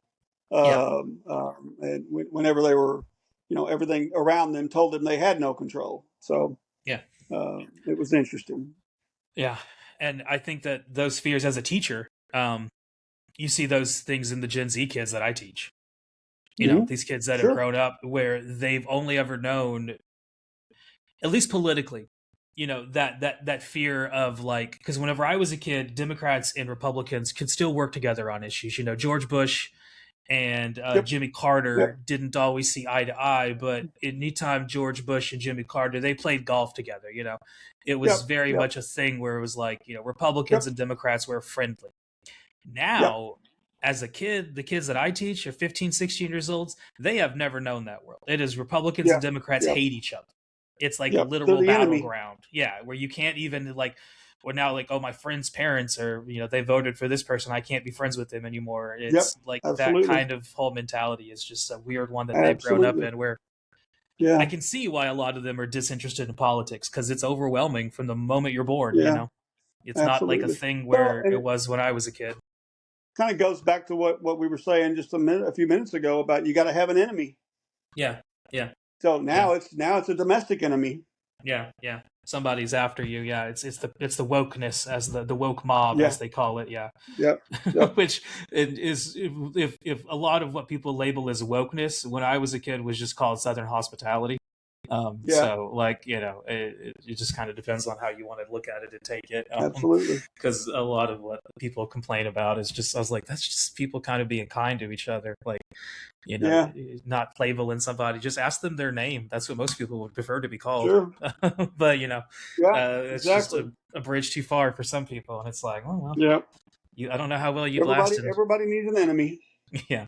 And whenever they were, everything around them told them they had no control. So Yeah. it was interesting. Yeah. And I think that those fears as a teacher, you see those things in the Gen Z kids that I teach. These kids that have grown up where they've only ever known, at least politically, that fear of, like, because whenever I was a kid, Democrats and Republicans could still work together on issues. George Bush and Jimmy Carter didn't always see eye to eye, but anytime George Bush and Jimmy Carter, they played golf together. It was very much a thing where it was like, Republicans and Democrats were friendly. Now, as a kid, the kids that I teach are 15, 16 years old. They have never known that world. It is Republicans and Democrats hate each other. It's like a literal battleground. Yeah, where you can't even, like, or now, like, oh, my friend's parents are, they voted for this person, I can't be friends with them anymore. It's absolutely. That kind of whole mentality is just a weird one that they've grown up in, where I can see why a lot of them are disinterested in politics, because it's overwhelming from the moment you're born. It's not like a thing where it was when I was a kid. Kind of goes back to what we were saying just a few minutes ago about you got to have an enemy. Yeah. So now it's a domestic enemy. Yeah. Somebody's after you. Yeah, it's the wokeness, as the woke mob, as they call it. Yeah. Which is, if a lot of what people label as wokeness when I was a kid was just called Southern hospitality. So, like, it just kind of depends on how you want to look at it and take it. Absolutely. Because a lot of what people complain about is just, I was like, that's just people kind of being kind to each other. Like, not labeling somebody, just ask them their name. That's what most people would prefer to be called. Sure. But, it's just a bridge too far for some people. And it's like, oh, well, I don't know how well you'd last. Everybody needs an enemy. Yeah.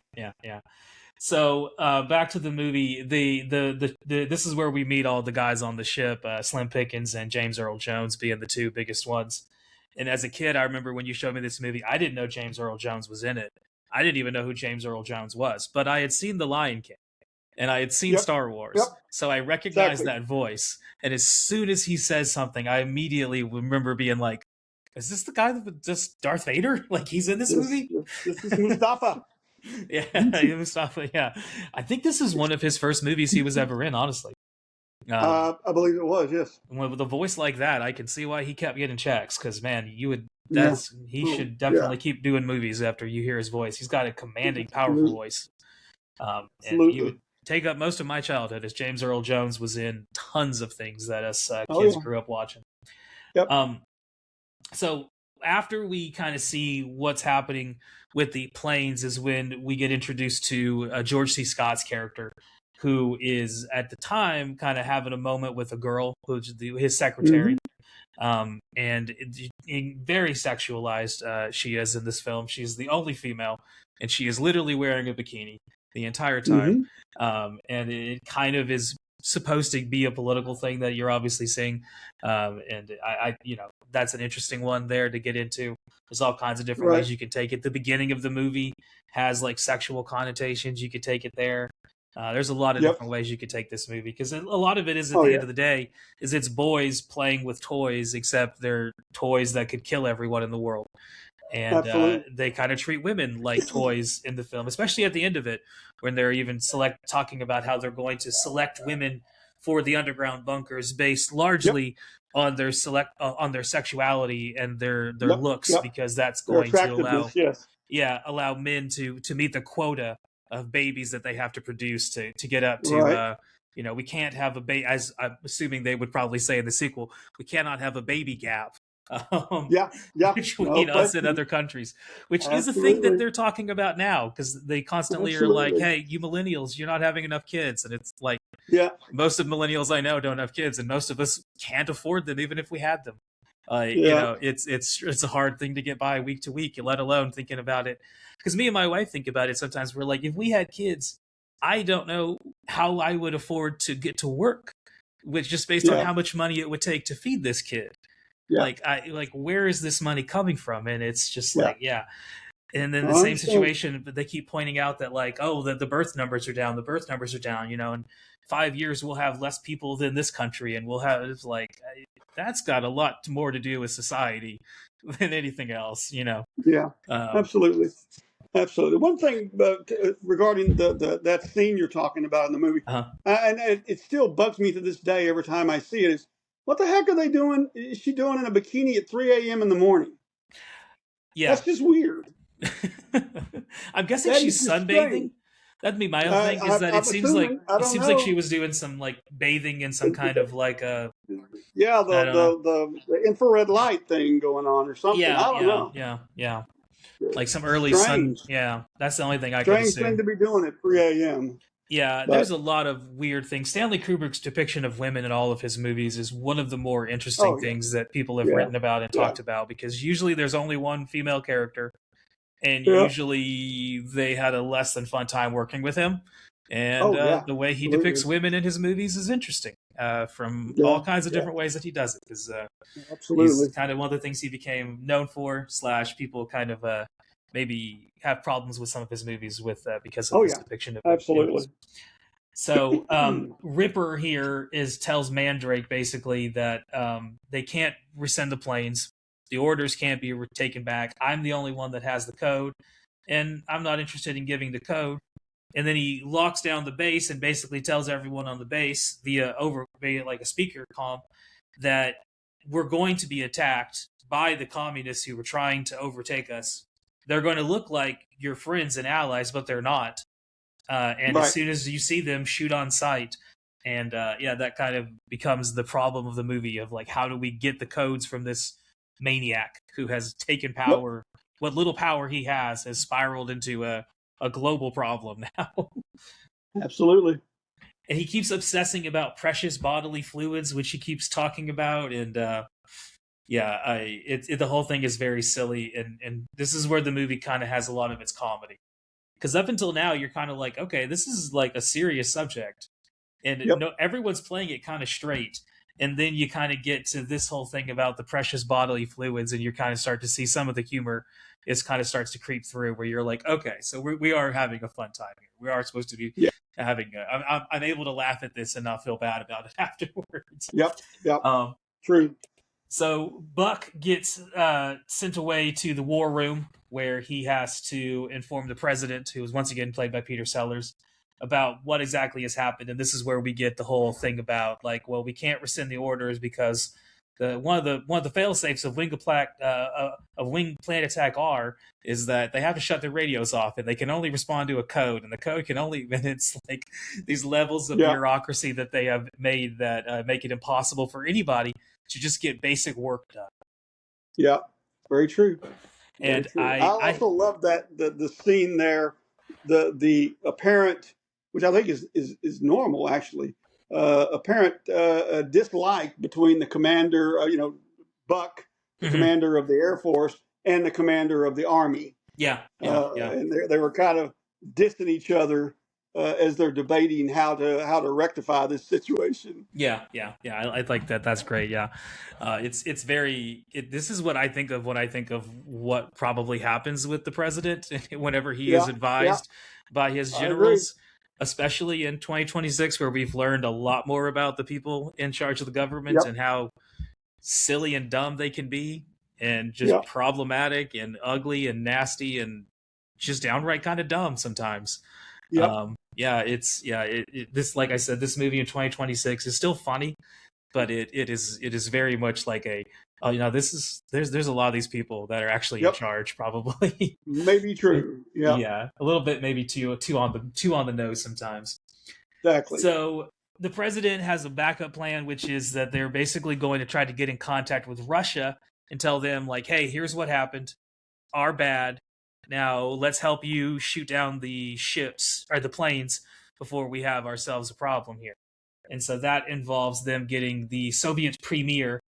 So back to the movie. This is where we meet all the guys on the ship. Slim Pickens and James Earl Jones being the two biggest ones. And as a kid, I remember when you showed me this movie, I didn't know James Earl Jones was in it. I didn't even know who James Earl Jones was, but I had seen The Lion King and I had seen Star Wars. So I recognized that voice. And as soon as he says something, I immediately remember being like, is this the guy that just Darth Vader? Like, he's in this movie? This is Mustafa. Mustafa. Yeah, I think this is one of his first movies he was ever in. Honestly, I believe it was. Yes. With a voice like that, I can see why he kept getting checks. Because, man, he should definitely keep doing movies after you hear his voice. He's got a commanding, powerful voice. And he would take up most of my childhood, as James Earl Jones was in tons of things that us kids grew up watching. So after we kind of see what's happening with the planes is when we get introduced to George C. Scott's character, who is at the time kind of having a moment with a girl, who's his secretary. And very sexualized she is in this film. She's the only female, and she is literally wearing a bikini the entire time. Mm-hmm. And it kind of is supposed to be a political thing that you're obviously seeing. And that's an interesting one there to get into. There's all kinds of different Right. ways you can take it. The beginning of the movie has like sexual connotations. You could take it there. There's a lot of Yep. different ways you could take this movie, because a lot of it is, at Oh, the yeah. end of the day, is it's boys playing with toys, except they're toys that could kill everyone in the world. And Absolutely. they kind of treat women like toys in the film, especially at the end of it, when they're even talking about how they're going to select women for the underground bunkers based largely on their on their sexuality and their Yep. looks, Yep. because that's Their going to attractiveness, yes. allow men to meet the quota of babies that they have to produce to get up to Right. we can't have a baby, as I'm assuming they would probably say in the sequel, we cannot have a baby gap Yeah. between No us and question. other countries, which is a thing that Absolutely. they're talking about now, because they constantly are like, Absolutely. hey, you millennials, you're not having enough kids. And it's like, Yeah. most of millennials I know don't have kids, and most of us can't afford them even if we had them. Yeah. It's a hard thing to get by week to week, let alone thinking about it. Because me and my wife think about it sometimes. We're like, if we had kids, I don't know how I would afford to get to work, which just based on Yeah. how much money it would take to feed this kid. Yeah. Like where is this money coming from? And it's just Yeah. like, yeah. And then the I same understand. situation, but they keep pointing out that like, oh, the birth numbers are down. The birth numbers are down. In 5 years we'll have less people than this country, and we'll have, it's like, that's got a lot more to do with society than anything else. Yeah. Um, Absolutely. Absolutely. One thing regarding that scene you're talking about in the movie, uh, and it still bugs me to this day every time I see it, is what the heck are they doing? Is she doing in a bikini at 3 a.m. in the morning? yeah, That's just weird. I'm guessing That she's is just sunbathing. strange. That'd be my other thing, is that I'm it seems like assuming. I don't know. she was doing some like bathing in some kind of like a Yeah, I don't know. the infrared light thing going on or something. I don't know. Yeah. Like some early sun. Strange. Yeah, that's the only thing I can Strange thing assume. to be doing at 3 a.m. Yeah, But there's a lot of weird things. Stanley Kubrick's depiction of women in all of his movies is one of the more interesting oh yeah, things that people have yeah, written about and yeah, talked about, because usually there's only one female character, and yeah. usually they had a less than fun time working with him. And Oh yeah, the way he depicts absolutely. women in his movies is interesting, from Yeah, all kinds of yeah, different ways that he does it. Because absolutely. he's kind of one of the things he became known for, / people kind of maybe have problems with some of his movies with because of Oh his yeah, depiction of absolutely. so Ripper here tells Mandrake basically that they can't rescind the planes. The orders can't be taken back. I'm the only one that has the code, and I'm not interested in giving the code. And then he locks down the base and basically tells everyone on the base via like a speaker comm that we're going to be attacked by the communists who were trying to overtake us. They're going to look like your friends and allies, but they're not. And as Right. soon as you see them, shoot on sight. And that kind of becomes the problem of the movie, of like, how do we get the codes from this maniac who has taken Yep. power? What little power he has spiraled into a global problem now. Absolutely. And he keeps obsessing about precious bodily fluids, which he keeps talking about. And the whole thing is very silly. And this is where the movie kind of has a lot of its comedy. Because up until now, you're kind of like, okay, this is like a serious subject. And Yep. everyone's playing it kind of straight. And then you kind of get to this whole thing about the precious bodily fluids, and you kind of start to see some of the humor is kind of starts to creep through, where you're like, okay, so we are having a fun time here. We are supposed to be Yeah. having I'm able to laugh at this and not feel bad about it afterwards. Yep. Yep. Um, True. so Buck gets sent away to the war room, where he has to inform the president, who is once again played by Peter Sellers, about what exactly has happened. And this is where we get the whole thing about like, well, we can't rescind the orders because one of the fail-safes of Wing Plant Attack R is that they have to shut their radios off, and they can only respond to a code, and the code can only, and it's like these levels of Yeah. bureaucracy that they have made that make it impossible for anybody to just get basic work done. Yeah. Very true. Very And true. I I also love that the scene there, the apparent, which I think is normal actually, apparent dislike between the commander, Buck, the Mhm. commander of the Air Force, and the commander of the Army. Yeah. And they were kind of dissing each other as they're debating how to rectify this situation. Yeah. I like that. That's great. Yeah, it's very. This is what I think of when I think of what probably happens with the president whenever he is Yeah, yeah, advised by his I agree. generals, especially in 2026, where we've learned a lot more about the people in charge of the government Yep, and how silly and dumb they can be, and just yep, problematic and ugly and nasty and just downright kind of dumb sometimes. yep. This, like I said, this movie in 2026 is still funny, but it is very much like a, oh, there's a lot of these people that are actually in Yep. charge, probably. Maybe true. Yeah, Yeah, a little bit, maybe too on the nose sometimes. exactly. So the president has a backup plan, which is that they're basically going to try to get in contact with Russia and tell them, like, hey, here's what happened. Our bad. Now let's help you shoot down the ships or the planes before we have ourselves a problem here. And so that involves them getting the Soviet premier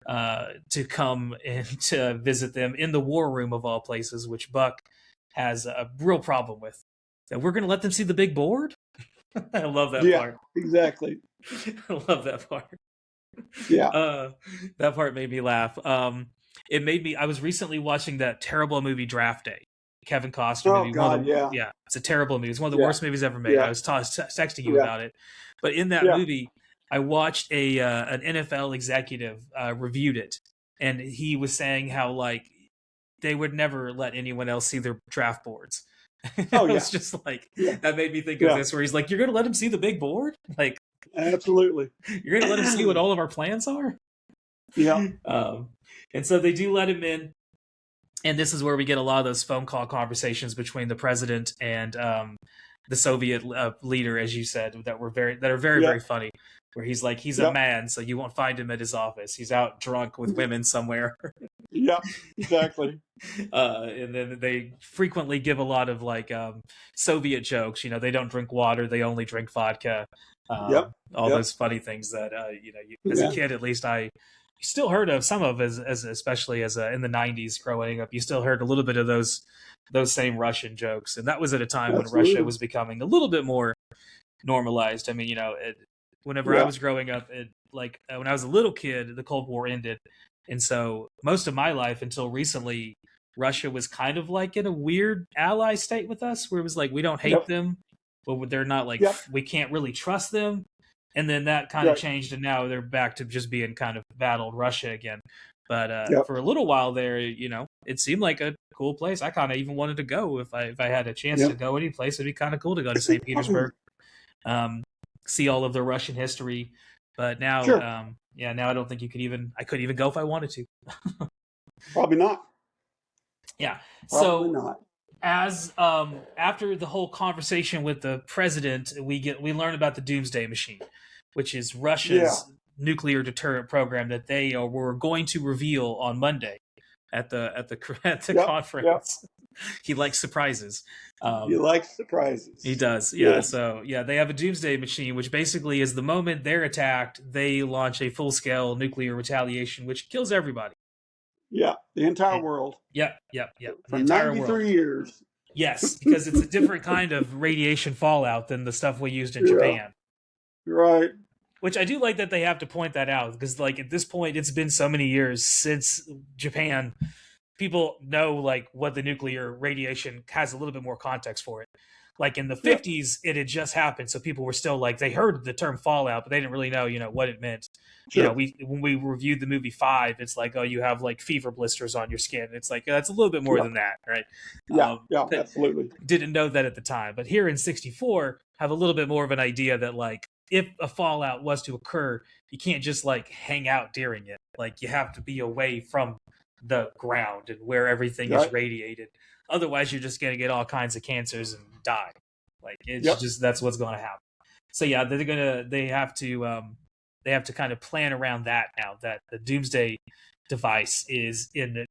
to come and to visit them in the war room of all places, which Buck has a real problem with. That we're going to let them see the big board. I love that part. Exactly. I love that part. Yeah. That part made me laugh. It made me. I was recently watching that terrible movie Draft Day, Kevin Costner Oh movie. God, yeah. Yeah, it's a terrible movie. It's one of the worst movies ever made. Yeah. I was texting you Yeah. about it, but in that movie, I watched an NFL executive reviewed it, and he was saying how like they would never let anyone else see their draft boards. Oh, It was just like that made me think of this, where he's like, "You're going to let him see the big board? Like, Absolutely. you're going to let him see what all of our plans are?" Yeah. And so they do let him in, and this is where we get a lot of those phone call conversations between the president and the Soviet leader, as you said, that are very funny. Where he's like, he's a man, so you won't find him at his office. He's out drunk with women somewhere. Yeah, exactly. And then they frequently give a lot of like Soviet jokes. You know, they don't drink water; they only drink vodka. All those funny things that as a kid, at least I still heard of some of, as especially as in the '90s growing up. You still heard a little bit of those same Russian jokes, and that was at a time when Russia was becoming a little bit more normalized. I mean, whenever I was growing up, when I was a little kid, the Cold War ended. And so most of my life until recently, Russia was kind of like in a weird ally state with us, where it was like, we don't hate them, but they're not like, we can't really trust them. And then that kind of changed, and now they're back to just being kind of battled Russia again. But for a little while there, it seemed like a cool place. I kind of even wanted to go if I had a chance to go any place. It'd be kind of cool to go to St. Petersburg. See all of the Russian history, but now, now I don't think I couldn't even go if I wanted to. Probably not. Yeah. Probably not. As after the whole conversation with the president, we learn about the Doomsday Machine, which is Russia's nuclear deterrent program that they were going to reveal on Monday at the conference. He likes surprises. He likes surprises. He does. Yeah. Yes. So they have a Doomsday Machine, which basically is the moment they're attacked, they launch a full-scale nuclear retaliation, which kills everybody. Yeah, the entire world. Yep. For 93 years. Yes, because it's a different kind of radiation fallout than the stuff we used in Japan. Right. Which I do like that they have to point that out, because like at this point, it's been so many years since Japan. People know like what the nuclear radiation has, a little bit more context for it. Like in the 50s, it had just happened, so people were still like, they heard the term fallout, but they didn't really know, what it meant. Sure. When we reviewed the movie 5, it's like, oh, you have like fever blisters on your skin. It's like, that's a little bit more than that, right? Yeah, absolutely. Didn't know that at the time, but here in 64, have a little bit more of an idea that like, if a fallout was to occur, you can't just like hang out during it. Like you have to be away from the ground and where everything is radiated. Otherwise, you're just going to get all kinds of cancers and die. Like it's just, that's what's going to happen. So yeah, they have to kind of plan around that now, that the Doomsday device is in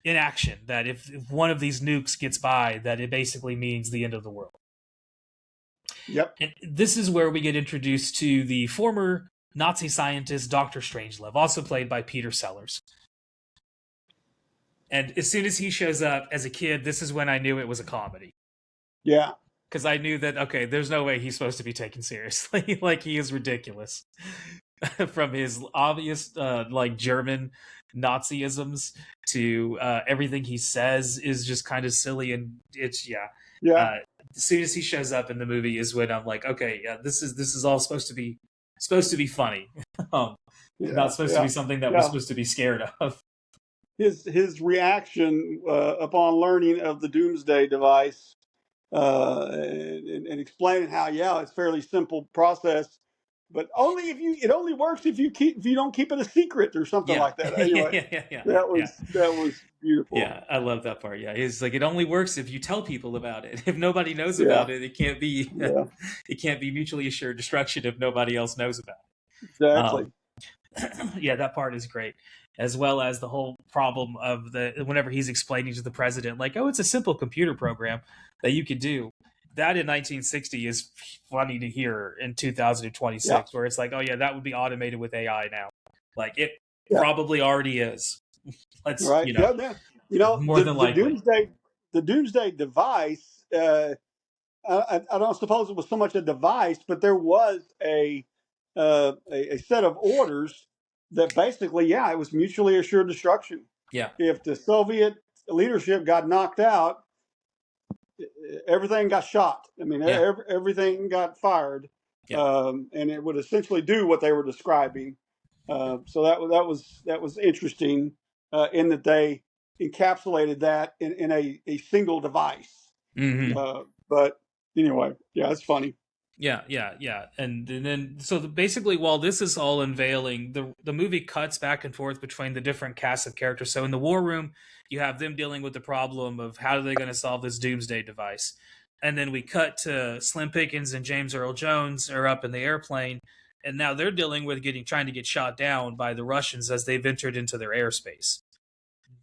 action. That if one of these nukes gets by, that it basically means the end of the world. Yep. And this is where we get introduced to the former Nazi scientist Dr. Strangelove, also played by Peter Sellers. And as soon as he shows up as a kid, this is when I knew it was a comedy. Yeah. Because I knew that, okay, there's no way he's supposed to be taken seriously. Like, he is ridiculous. From his obvious, German Nazisms to everything he says is just kind of silly. And it's, as soon as he shows up in the movie is when I'm like, okay, yeah, this is all supposed to be funny. Not supposed to be something that we're supposed to be scared of. His reaction upon learning of the doomsday device and explaining how it's a fairly simple process, but only if it only works if you don't keep it a secret or something like that. Anyway, that was beautiful. Yeah, I love that part. Yeah, it's like it only works if you tell people about it. If nobody knows about it, it can't be it can't be mutually assured destruction if nobody else knows about it. Exactly. Yeah, that part is great. As well as the whole problem of whenever he's explaining to the president, like, oh, it's a simple computer program that you could do. That in 1960 is funny to hear in 2026, where it's like, oh yeah, that would be automated with AI now. Like, it probably already is. Let's more than likely. The doomsday device. I don't suppose it was so much a device, but there was a set of orders that basically, it was mutually assured destruction. Yeah. If the Soviet leadership got knocked out, everything got shot. I mean, everything got fired, and it would essentially do what they were describing. So that was interesting in that they encapsulated that in a single device. Mm-hmm. But anyway, it's funny. Yeah. And then, so basically, while this is all unveiling, the movie cuts back and forth between the different casts of characters. So in the war room, you have them dealing with the problem of how are they going to solve this doomsday device. And then we cut to Slim Pickens and James Earl Jones are up in the airplane. And now they're dealing with trying to get shot down by the Russians as they've entered into their airspace.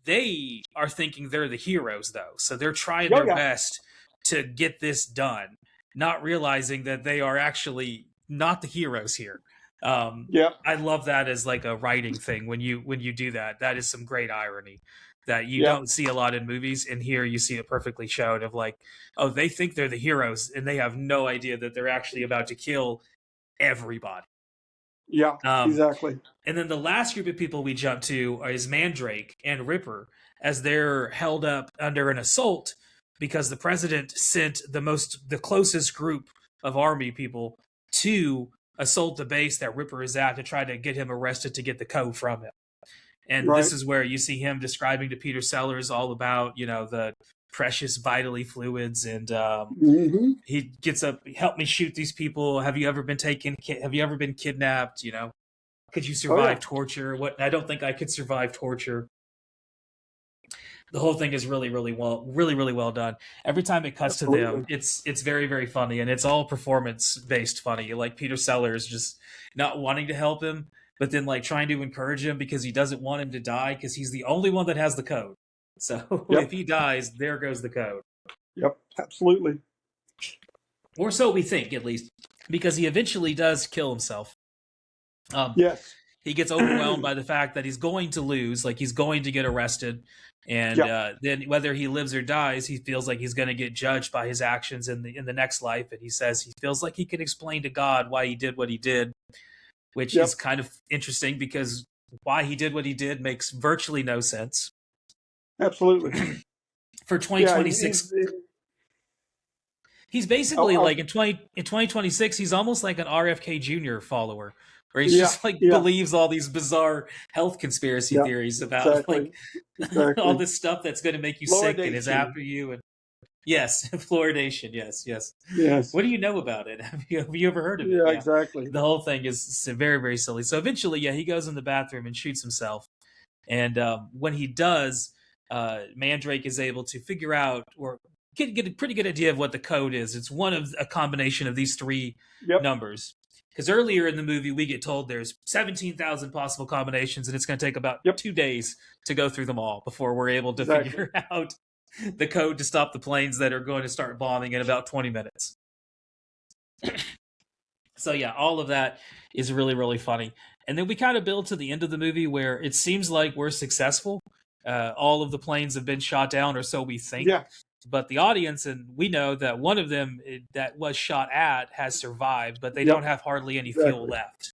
They are thinking they're the heroes, though. So they're trying their best to get this done, not realizing that they are actually not the heroes here. I love that as like a writing thing. When you do that, that is some great irony that you don't see a lot in movies. And here you see it perfectly shown of like, oh, they think they're the heroes and they have no idea that they're actually about to kill everybody. Yeah, exactly. And then the last group of people we jump to is Mandrake and Ripper as they're held up under an assault because the president sent the closest group of army people to assault the base that Ripper is at to try to get him arrested to get the code from him. And this is where you see him describing to Peter Sellers all about, the precious vitally fluids. And he gets up, help me shoot these people. Have you ever been kidnapped? Could you survive torture? I don't think I could survive torture. The whole thing is really, really well done. Every time it cuts to them, it's very, very funny, and it's all performance-based funny. Like Peter Sellers just not wanting to help him, but then like trying to encourage him because he doesn't want him to die because he's the only one that has the code. So if he dies, there goes the code. Yep, absolutely. Or so we think, at least, because he eventually does kill himself. Yes. He gets overwhelmed by the fact that he's going to lose, like he's going to get arrested. And then whether he lives or dies, he feels like he's going to get judged by his actions in the next life. And he says he feels like he can explain to God why he did what he did, which is kind of interesting because why he did what he did makes virtually no sense. Absolutely. For 2026, he's basically like in 2026, he's almost like an RFK Jr. follower. Where he just believes all these bizarre health conspiracy theories about all this stuff that's going to make you sick and is after you. And yes, fluoridation. Yes. What do you know about it? Have you ever heard of it? Yeah, exactly. The whole thing is very, very silly. So eventually, he goes in the bathroom and shoots himself. And when he does, Mandrake is able to figure out or get a pretty good idea of what the code is. It's one of a combination of these three numbers. Because earlier in the movie, we get told there's 17,000 possible combinations, and it's going to take about 2 days to go through them all before we're able to figure out the code to stop the planes that are going to start bombing in about 20 minutes. So yeah, all of that is really, really funny. And then we kind of build to the end of the movie where it seems like we're successful. All of the planes have been shot down, or so we think. Yeah. But the audience, and we know that one of them that was shot at has survived, but they Yep. don't have hardly any Exactly. fuel left.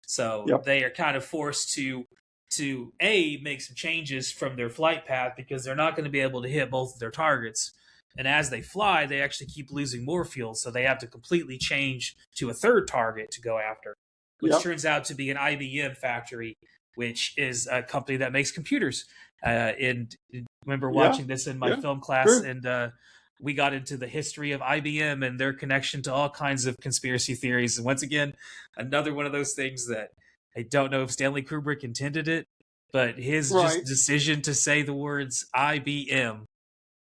So Yep. they are kind of forced to make some changes from their flight path because they're not going to be able to hit both of their targets. And as they fly, they actually keep losing more fuel, so they have to completely change to a third target to go after, which Yep. turns out to be an IBM factory, which is a company that makes computers. And I remember watching this in my film class, True. and we got into the history of IBM and their connection to all kinds of conspiracy theories. And once again, another one of those things that I don't know if Stanley Kubrick intended it, but his just decision to say the words IBM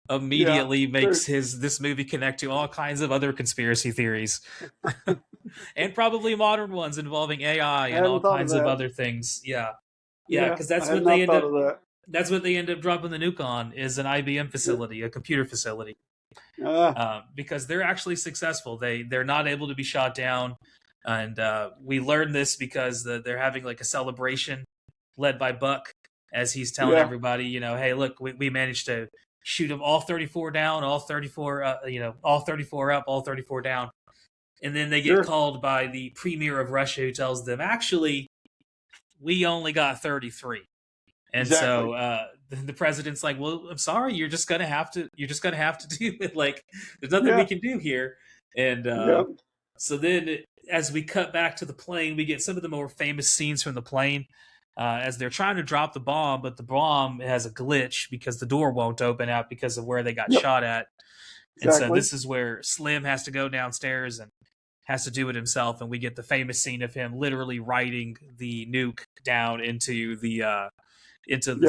immediately makes this movie connect to all kinds of other conspiracy theories. And probably modern ones involving AI and all kinds of other things. Yeah, because that's what they end up. That's what they end up dropping the nuke on, is an IBM facility, a computer facility, because they're actually successful. They're not able to be shot down, and we learned this because they're having like a celebration led by Buck, as he's telling everybody, hey, look, we managed to shoot them all 34 down, all 34, all 34 up, all 34 down. And then they get called by the premier of Russia, who tells them, actually, we only got 33. And so the president's like, well, I'm sorry, you're just gonna have to do it. Like, there's nothing we can do here. And so then, as we cut back to the plane, we get some of the more famous scenes from the plane as they're trying to drop the bomb, but the bomb has a glitch because the door won't open out because of where they got shot at. And so this is where Slim has to go downstairs and has to do it himself, and we get the famous scene of him literally writing the nuke down into the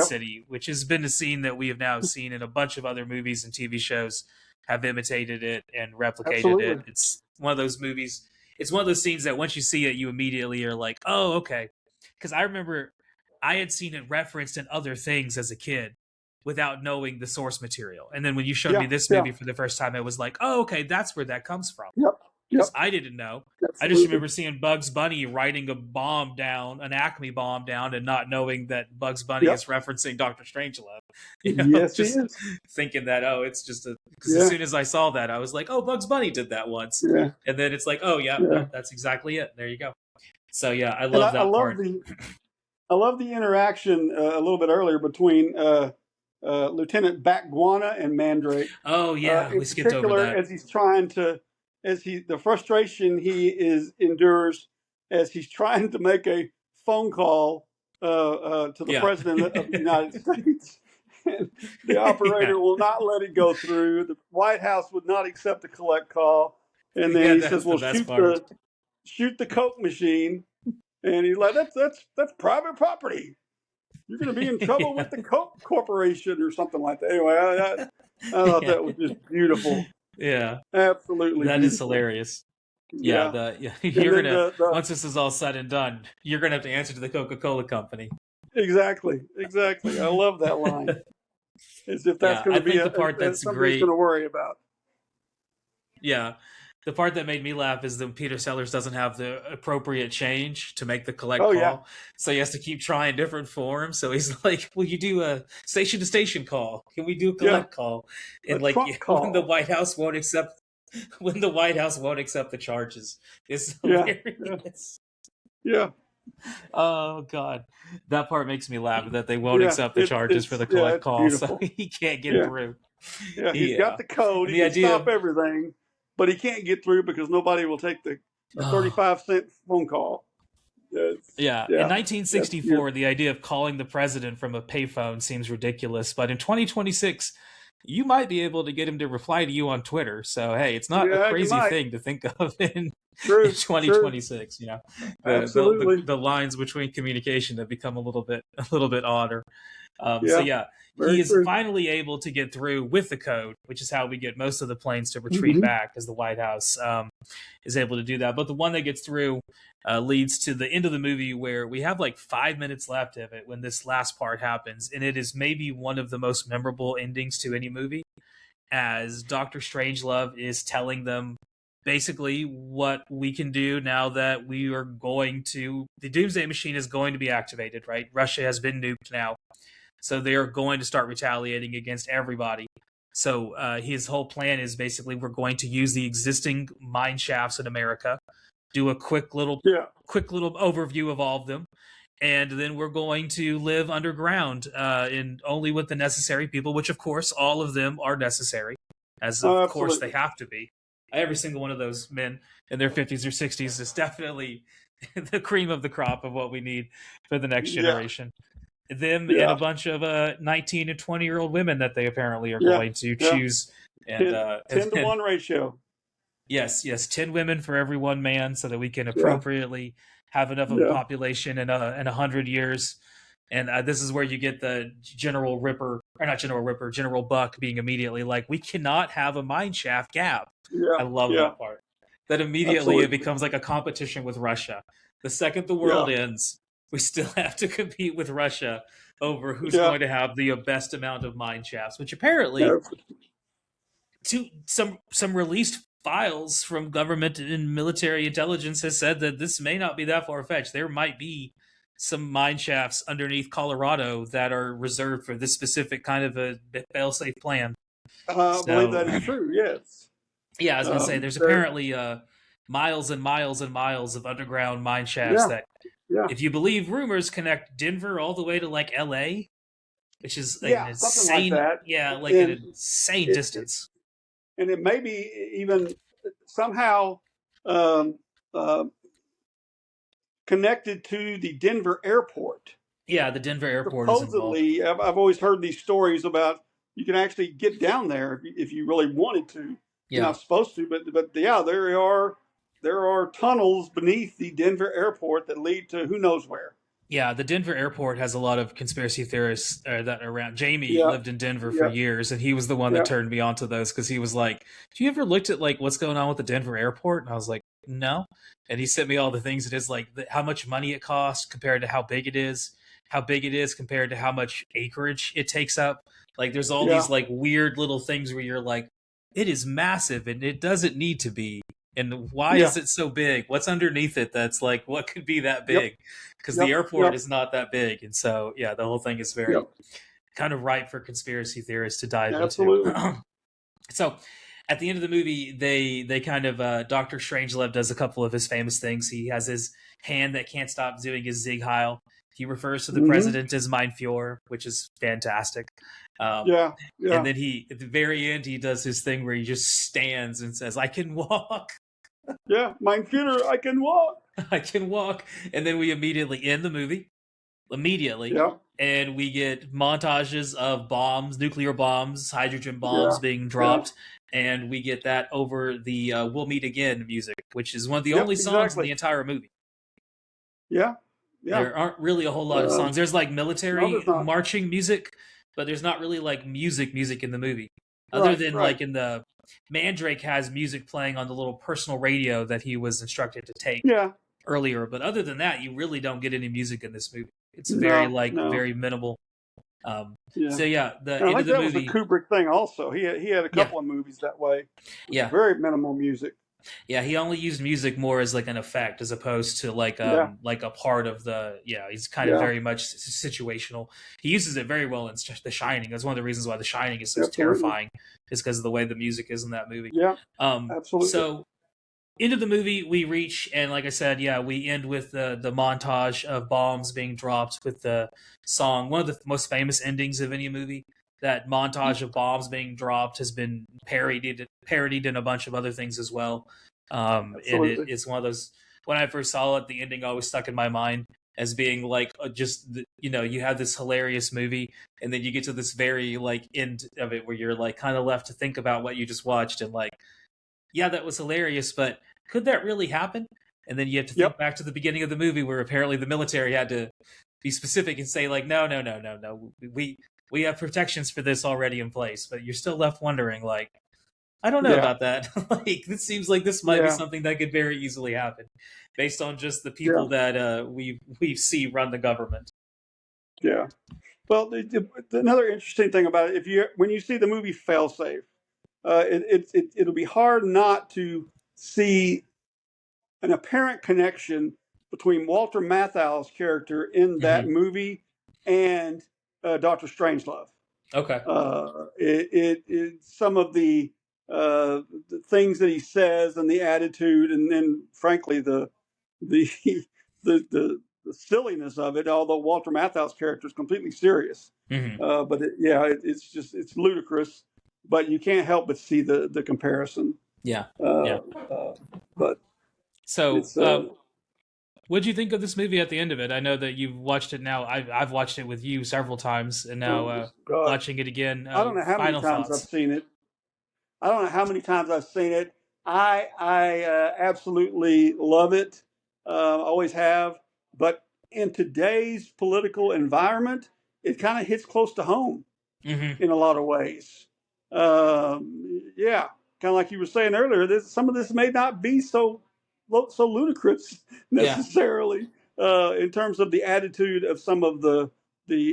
city, which has been a scene that we have now seen in a bunch of other movies and TV shows have imitated it and replicated it. It's one of those movies. It's one of those scenes that once you see it, you immediately are like, oh, okay. Because I remember I had seen it referenced in other things as a kid without knowing the source material. And then when you showed me this movie for the first time, it was like, oh, okay, that's where that comes from. Because I didn't know. Absolutely. I just remember seeing Bugs Bunny writing a bomb down, an Acme bomb down, and not knowing that Bugs Bunny is referencing Dr. Strangelove. Just thinking that, oh, it's just because as soon as I saw that, I was like, oh, Bugs Bunny did that once. And then it's like, oh, no, that's exactly it. There you go. So, yeah, I love that part. I love the interaction a little bit earlier between Lieutenant Bakguana and Mandrake. Oh, yeah, we skipped over that. As he's trying to... the frustration he endures as he's trying to make a phone call to the president of the United States. And the operator will not let it go through. The White House would not accept a collect call. And then he says, well, shoot the Coke machine. And he's like, that's private property. You're going to be in trouble with the Coke Corporation or something like that. Anyway, I thought that was just beautiful. Yeah, absolutely. That is hilarious. Yeah, you're gonna once this is all said and done, you're gonna have to answer to the Coca-Cola company. Exactly. I love that line. As if that's going to be the part that's somebody's going to worry about. Yeah, the part that made me laugh is that Peter Sellers doesn't have the appropriate change to make the collect call, so he has to keep trying different forms. So he's like, "Will you do a station-to-station call? Can we do a collect call?" And when the White House won't accept, the charges, it's hilarious. Yeah. Oh God, that part makes me laugh that they won't accept the charges for the collect call, beautiful. So he can't get through. Yeah, he's got the code. He can stop everything. But he can't get through because nobody will take the 35-cent phone call. In 1964, the idea of calling the president from a payphone seems ridiculous. But in 2026, you might be able to get him to reply to you on Twitter. So, hey, it's not a crazy thing to think of in 2026. True. Absolutely. The lines between communication have become a little bit odder. He is finally able to get through with the code, which is how we get most of the planes to retreat back, as the White House is able to do that. But the one that gets through leads to the end of the movie, where we have like 5 minutes left of it when this last part happens. And it is maybe one of the most memorable endings to any movie, as Dr. Strangelove is telling them basically what we can do now that we are going to the doomsday machine is going to be activated, right? Russia has been nuked now, so they are going to start retaliating against everybody. So his whole plan is basically we're going to use the existing mine shafts in America, do a quick little overview of all of them, and then we're going to live underground in only with the necessary people, which of course all of them are necessary, as of course they have to be. Every single one of those men in their 50s or 60s is definitely the cream of the crop of what we need for the next generation. Them and a bunch of 19 and 20-year-old women that they apparently are going to choose. And 10 to 1 ratio. Yes, 10 women for every one man, so that we can appropriately have enough of a population in 100 years. And this is where you get the General Buck being immediately like, we cannot have a mine shaft gap. I love that part. That immediately it becomes like a competition with Russia. The second the world ends, we still have to compete with Russia over who's going to have the best amount of mine shafts, which apparently to some released files from government and military intelligence has said that this may not be that far-fetched. There might be some mine shafts underneath Colorado that are reserved for this specific kind of a fail-safe plan. I believe that is true, yes. Yeah, I was going to say, there's apparently miles and miles and miles of underground mine shafts that, if you believe rumors, connect Denver all the way to like LA, which is like an insane, an insane distance. And it may be even somehow connected to the Denver airport. Yeah, the Denver airport supposedly, is involved. I've always heard these stories about you can actually get down there if you really wanted to. You're not supposed to, but there are tunnels beneath the Denver airport that lead to who knows where. Yeah, the Denver airport has a lot of conspiracy theorists that are around. Jamie lived in Denver for years, and he was the one that turned me onto those, because he was like, "Have you ever looked at like what's going on with the Denver airport?" And I was like, "No." And he sent me all the things. It is like how much money it costs compared to how big it is compared to how much acreage it takes up. Like there's all these like weird little things where you're like, it is massive and it doesn't need to be. And why is it so big? What's underneath it that's like, what could be that big? Because the airport is not that big. And so, the whole thing is very kind of ripe for conspiracy theorists to dive into. So at the end of the movie, they kind of, Dr. Strangelove does a couple of his famous things. He has his hand that can't stop doing his Sieg Heil. He refers to the president as Mein Führer, which is fantastic. And then at the very end, he does his thing where he just stands and says, "I can walk." Mein Führer, I can walk. I can walk. And then we immediately end the movie. And we get montages of bombs, nuclear bombs, hydrogen bombs being dropped. And we get that over the "We'll Meet Again" music, which is one of the only songs in the entire movie. There aren't really a whole lot of songs. There's like military marching music, but there's not really like music in the movie. Other than like in the Mandrake has music playing on the little personal radio that he was instructed to take earlier. But other than that, you really don't get any music in this movie. It's very very minimal. So the end of the movie was a Kubrick thing also. He had a couple of movies that way. Very minimal music. Yeah, he only used music more as like an effect as opposed to like a part of the he's kind of very much situational. He uses it very well in The Shining. That's one of the reasons why The Shining is so terrifying, is because of the way the music is in that movie. Absolutely. So into the movie we reach, and like I said, we end with the montage of bombs being dropped with the song, one of the most famous endings of any movie. That montage of bombs being dropped has been parodied in a bunch of other things as well. And it's one of those, when I first saw it, the ending always stuck in my mind as being like, you have this hilarious movie, and then you get to this very like end of it where you're like kind of left to think about what you just watched, and like, that was hilarious, but could that really happen? And then you have to think back to the beginning of the movie where apparently the military had to be specific and say like, no, we have protections for this already in place, but you're still left wondering, like, I don't know about that. Like, this seems like this might be something that could very easily happen based on just the people that we see run the government. Yeah. Well, another interesting thing about it, when you see the movie Failsafe, it'll be hard not to see an apparent connection between Walter Matthau's character in that movie and Dr. Strangelove. Okay. Some of the things that he says and the attitude, and then frankly the the silliness of it. Although Walter Matthau's character is completely serious, but it's ludicrous. But you can't help but see the comparison. Yeah. But so, it's, what'd you think of this movie at the end of it? I know that you've watched it now. I've watched it with you several times, and now watching it again. I don't know how many times I've seen it. I absolutely love it. Always have. But in today's political environment, it kind of hits close to home in a lot of ways. Kind of like you were saying earlier, some of this may not be so ludicrous necessarily in terms of the attitude of some of the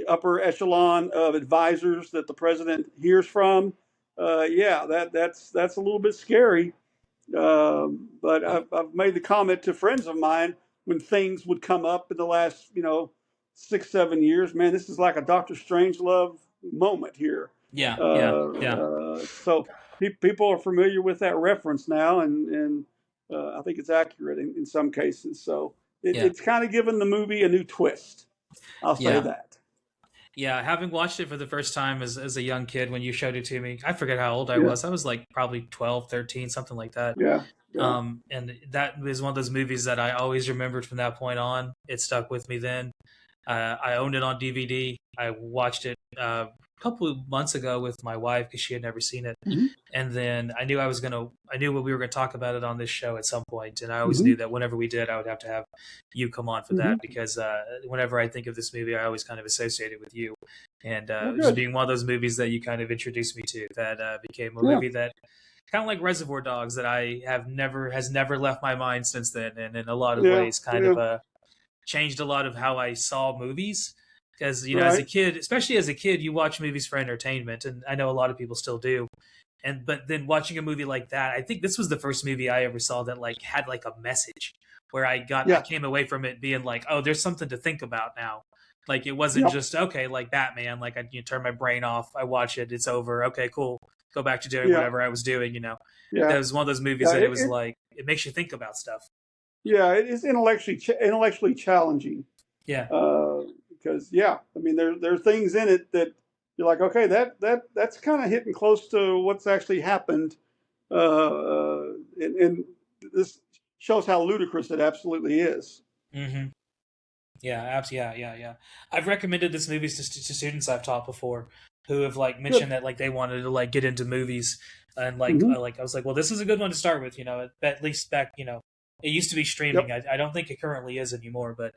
upper echelon of advisors that the president hears from. That's a little bit scary. But I've made the comment to friends of mine when things would come up in the last 6-7 years. Man, this is like a Dr. Strangelove moment here. So people are familiar with that reference now, and I think it's accurate in some cases. So it's kind of given the movie a new twist. I'll say that. Yeah, having watched it for the first time as a young kid when you showed it to me, I forget how old I was. I was like probably 12, 13, something like that. And that is one of those movies that I always remembered from that point on. It stuck with me then. I owned it on DVD. I watched it a couple of months ago with my wife because she had never seen it. And then I knew what we were going to talk about it on this show at some point. And I always knew that whenever we did, I would have to have you come on for that because whenever I think of this movie, I always kind of associate it with you. And just being one of those movies that you kind of introduced me to that became a movie that kind of like Reservoir Dogs that has never left my mind since then. And in a lot of ways kind of changed a lot of how I saw movies. Because, as a kid, especially as a kid, you watch movies for entertainment, and I know a lot of people still do. But then watching a movie like that, I think this was the first movie I ever saw that had a message where I came away from it being like, oh, there's something to think about now. Like it wasn't just like Batman, I turn my brain off, I watch it, it's over, okay, cool, go back to doing whatever I was doing. That was one of those movies that it makes you think about stuff. Yeah, it is intellectually challenging. Because there are things in it that you're like, okay, that's kind of hitting close to what's actually happened, and this shows how ludicrous it absolutely is. Yeah, absolutely. Yeah. I've recommended this movie to students I've taught before who have mentioned that they wanted to get into movies, and I was like, well, this is a good one to start with. At least back it used to be streaming. I don't think it currently is anymore, but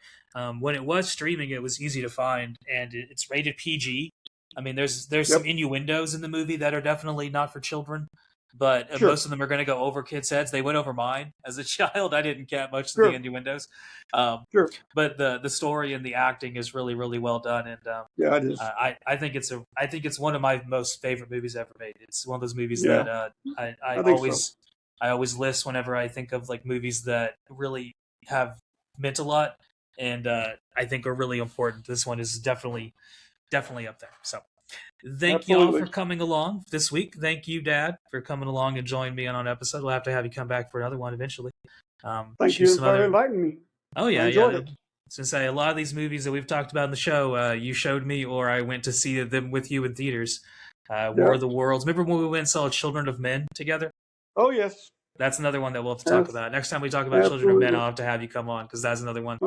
when it was streaming, it was easy to find, and it's rated PG. I mean, there's some innuendos in the movie that are definitely not for children, but most of them are going to go over kids' heads. They went over mine as a child. I didn't get much of the innuendos. But the story and the acting is really, really well done, and it is. I think it's one of my most favorite movies ever made. It's one of those movies that I always list whenever I think of movies that really have meant a lot and I think are really important. This one is definitely up there. So thank you all for coming along this week. Thank you, Dad, for coming along and joining me on an episode. We'll have to have you come back for another one eventually. Thank you for inviting me. Oh, yeah. I enjoyed it. Since a lot of these movies that we've talked about in the show, you showed me or I went to see them with you in theaters. War of the Worlds. Remember when we went and saw Children of Men together? Oh, yes. That's another one that we'll have to talk about. Next time we talk about Children of Men, I'll have to have you come on because that's another one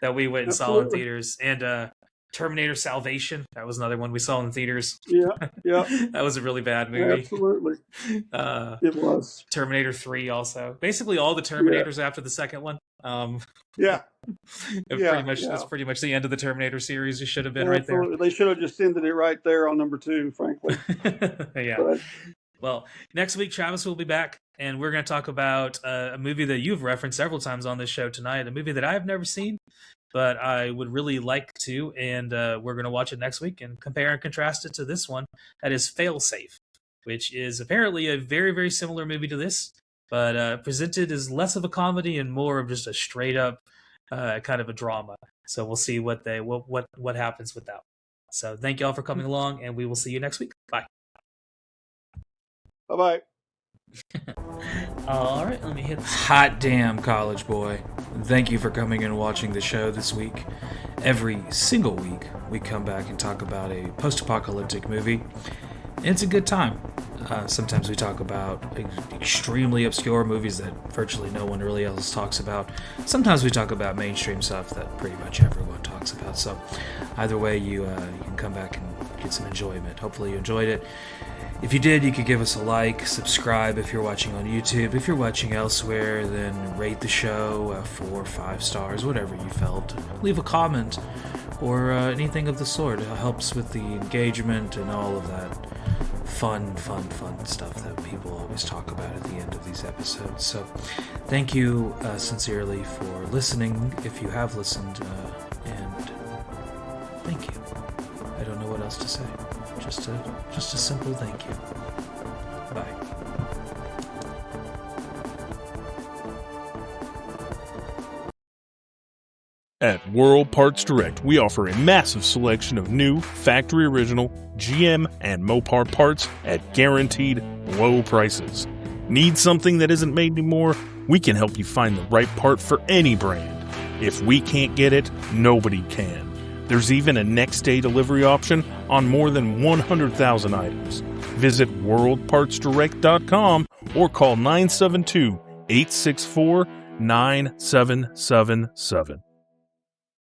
that we went and saw in theaters. And Terminator Salvation, that was another one we saw in theaters. Yeah. That was a really bad movie. Absolutely. It was. Terminator 3 also. Basically all the Terminators after the second one. That's pretty much the end of the Terminator series. It should have been right there. They should have just ended it right there on number 2, frankly. But. Well, next week, Travis will be back, and we're going to talk about a movie that you've referenced several times on this show tonight, a movie that I've never seen, but I would really like to, and we're going to watch it next week and compare and contrast it to this one that is Failsafe, which is apparently a very, very similar movie to this, but presented as less of a comedy and more of just a straight up kind of a drama. So we'll see what happens with that. So thank you all for coming along, and we will see you next week. Bye. Bye-bye. All right, let me hit this. Hot damn, college boy. Thank you for coming and watching the show this week. Every single week, we come back and talk about a post-apocalyptic movie. And it's a good time. Sometimes we talk about extremely obscure movies that virtually no one really else talks about. Sometimes we talk about mainstream stuff that pretty much everyone talks about. So either way, you can come back and get some enjoyment. Hopefully you enjoyed it. If you did, you could give us a like, subscribe if you're watching on YouTube. If you're watching elsewhere, then rate the show 4 or 5 stars, whatever you felt. Leave a comment or anything of the sort. It helps with the engagement and all of that fun stuff that people always talk about at the end of these episodes. So thank you sincerely for listening, if you have listened, and thank you. I don't know what else to say. Just a simple thank you. Bye. At World Parts Direct, we offer a massive selection of new, factory original GM and Mopar parts at guaranteed low prices. Need something that isn't made anymore? We can help you find the right part for any brand. If we can't get it, nobody can. There's even a next-day delivery option on more than 100,000 items. Visit worldpartsdirect.com or call 972-864-9777.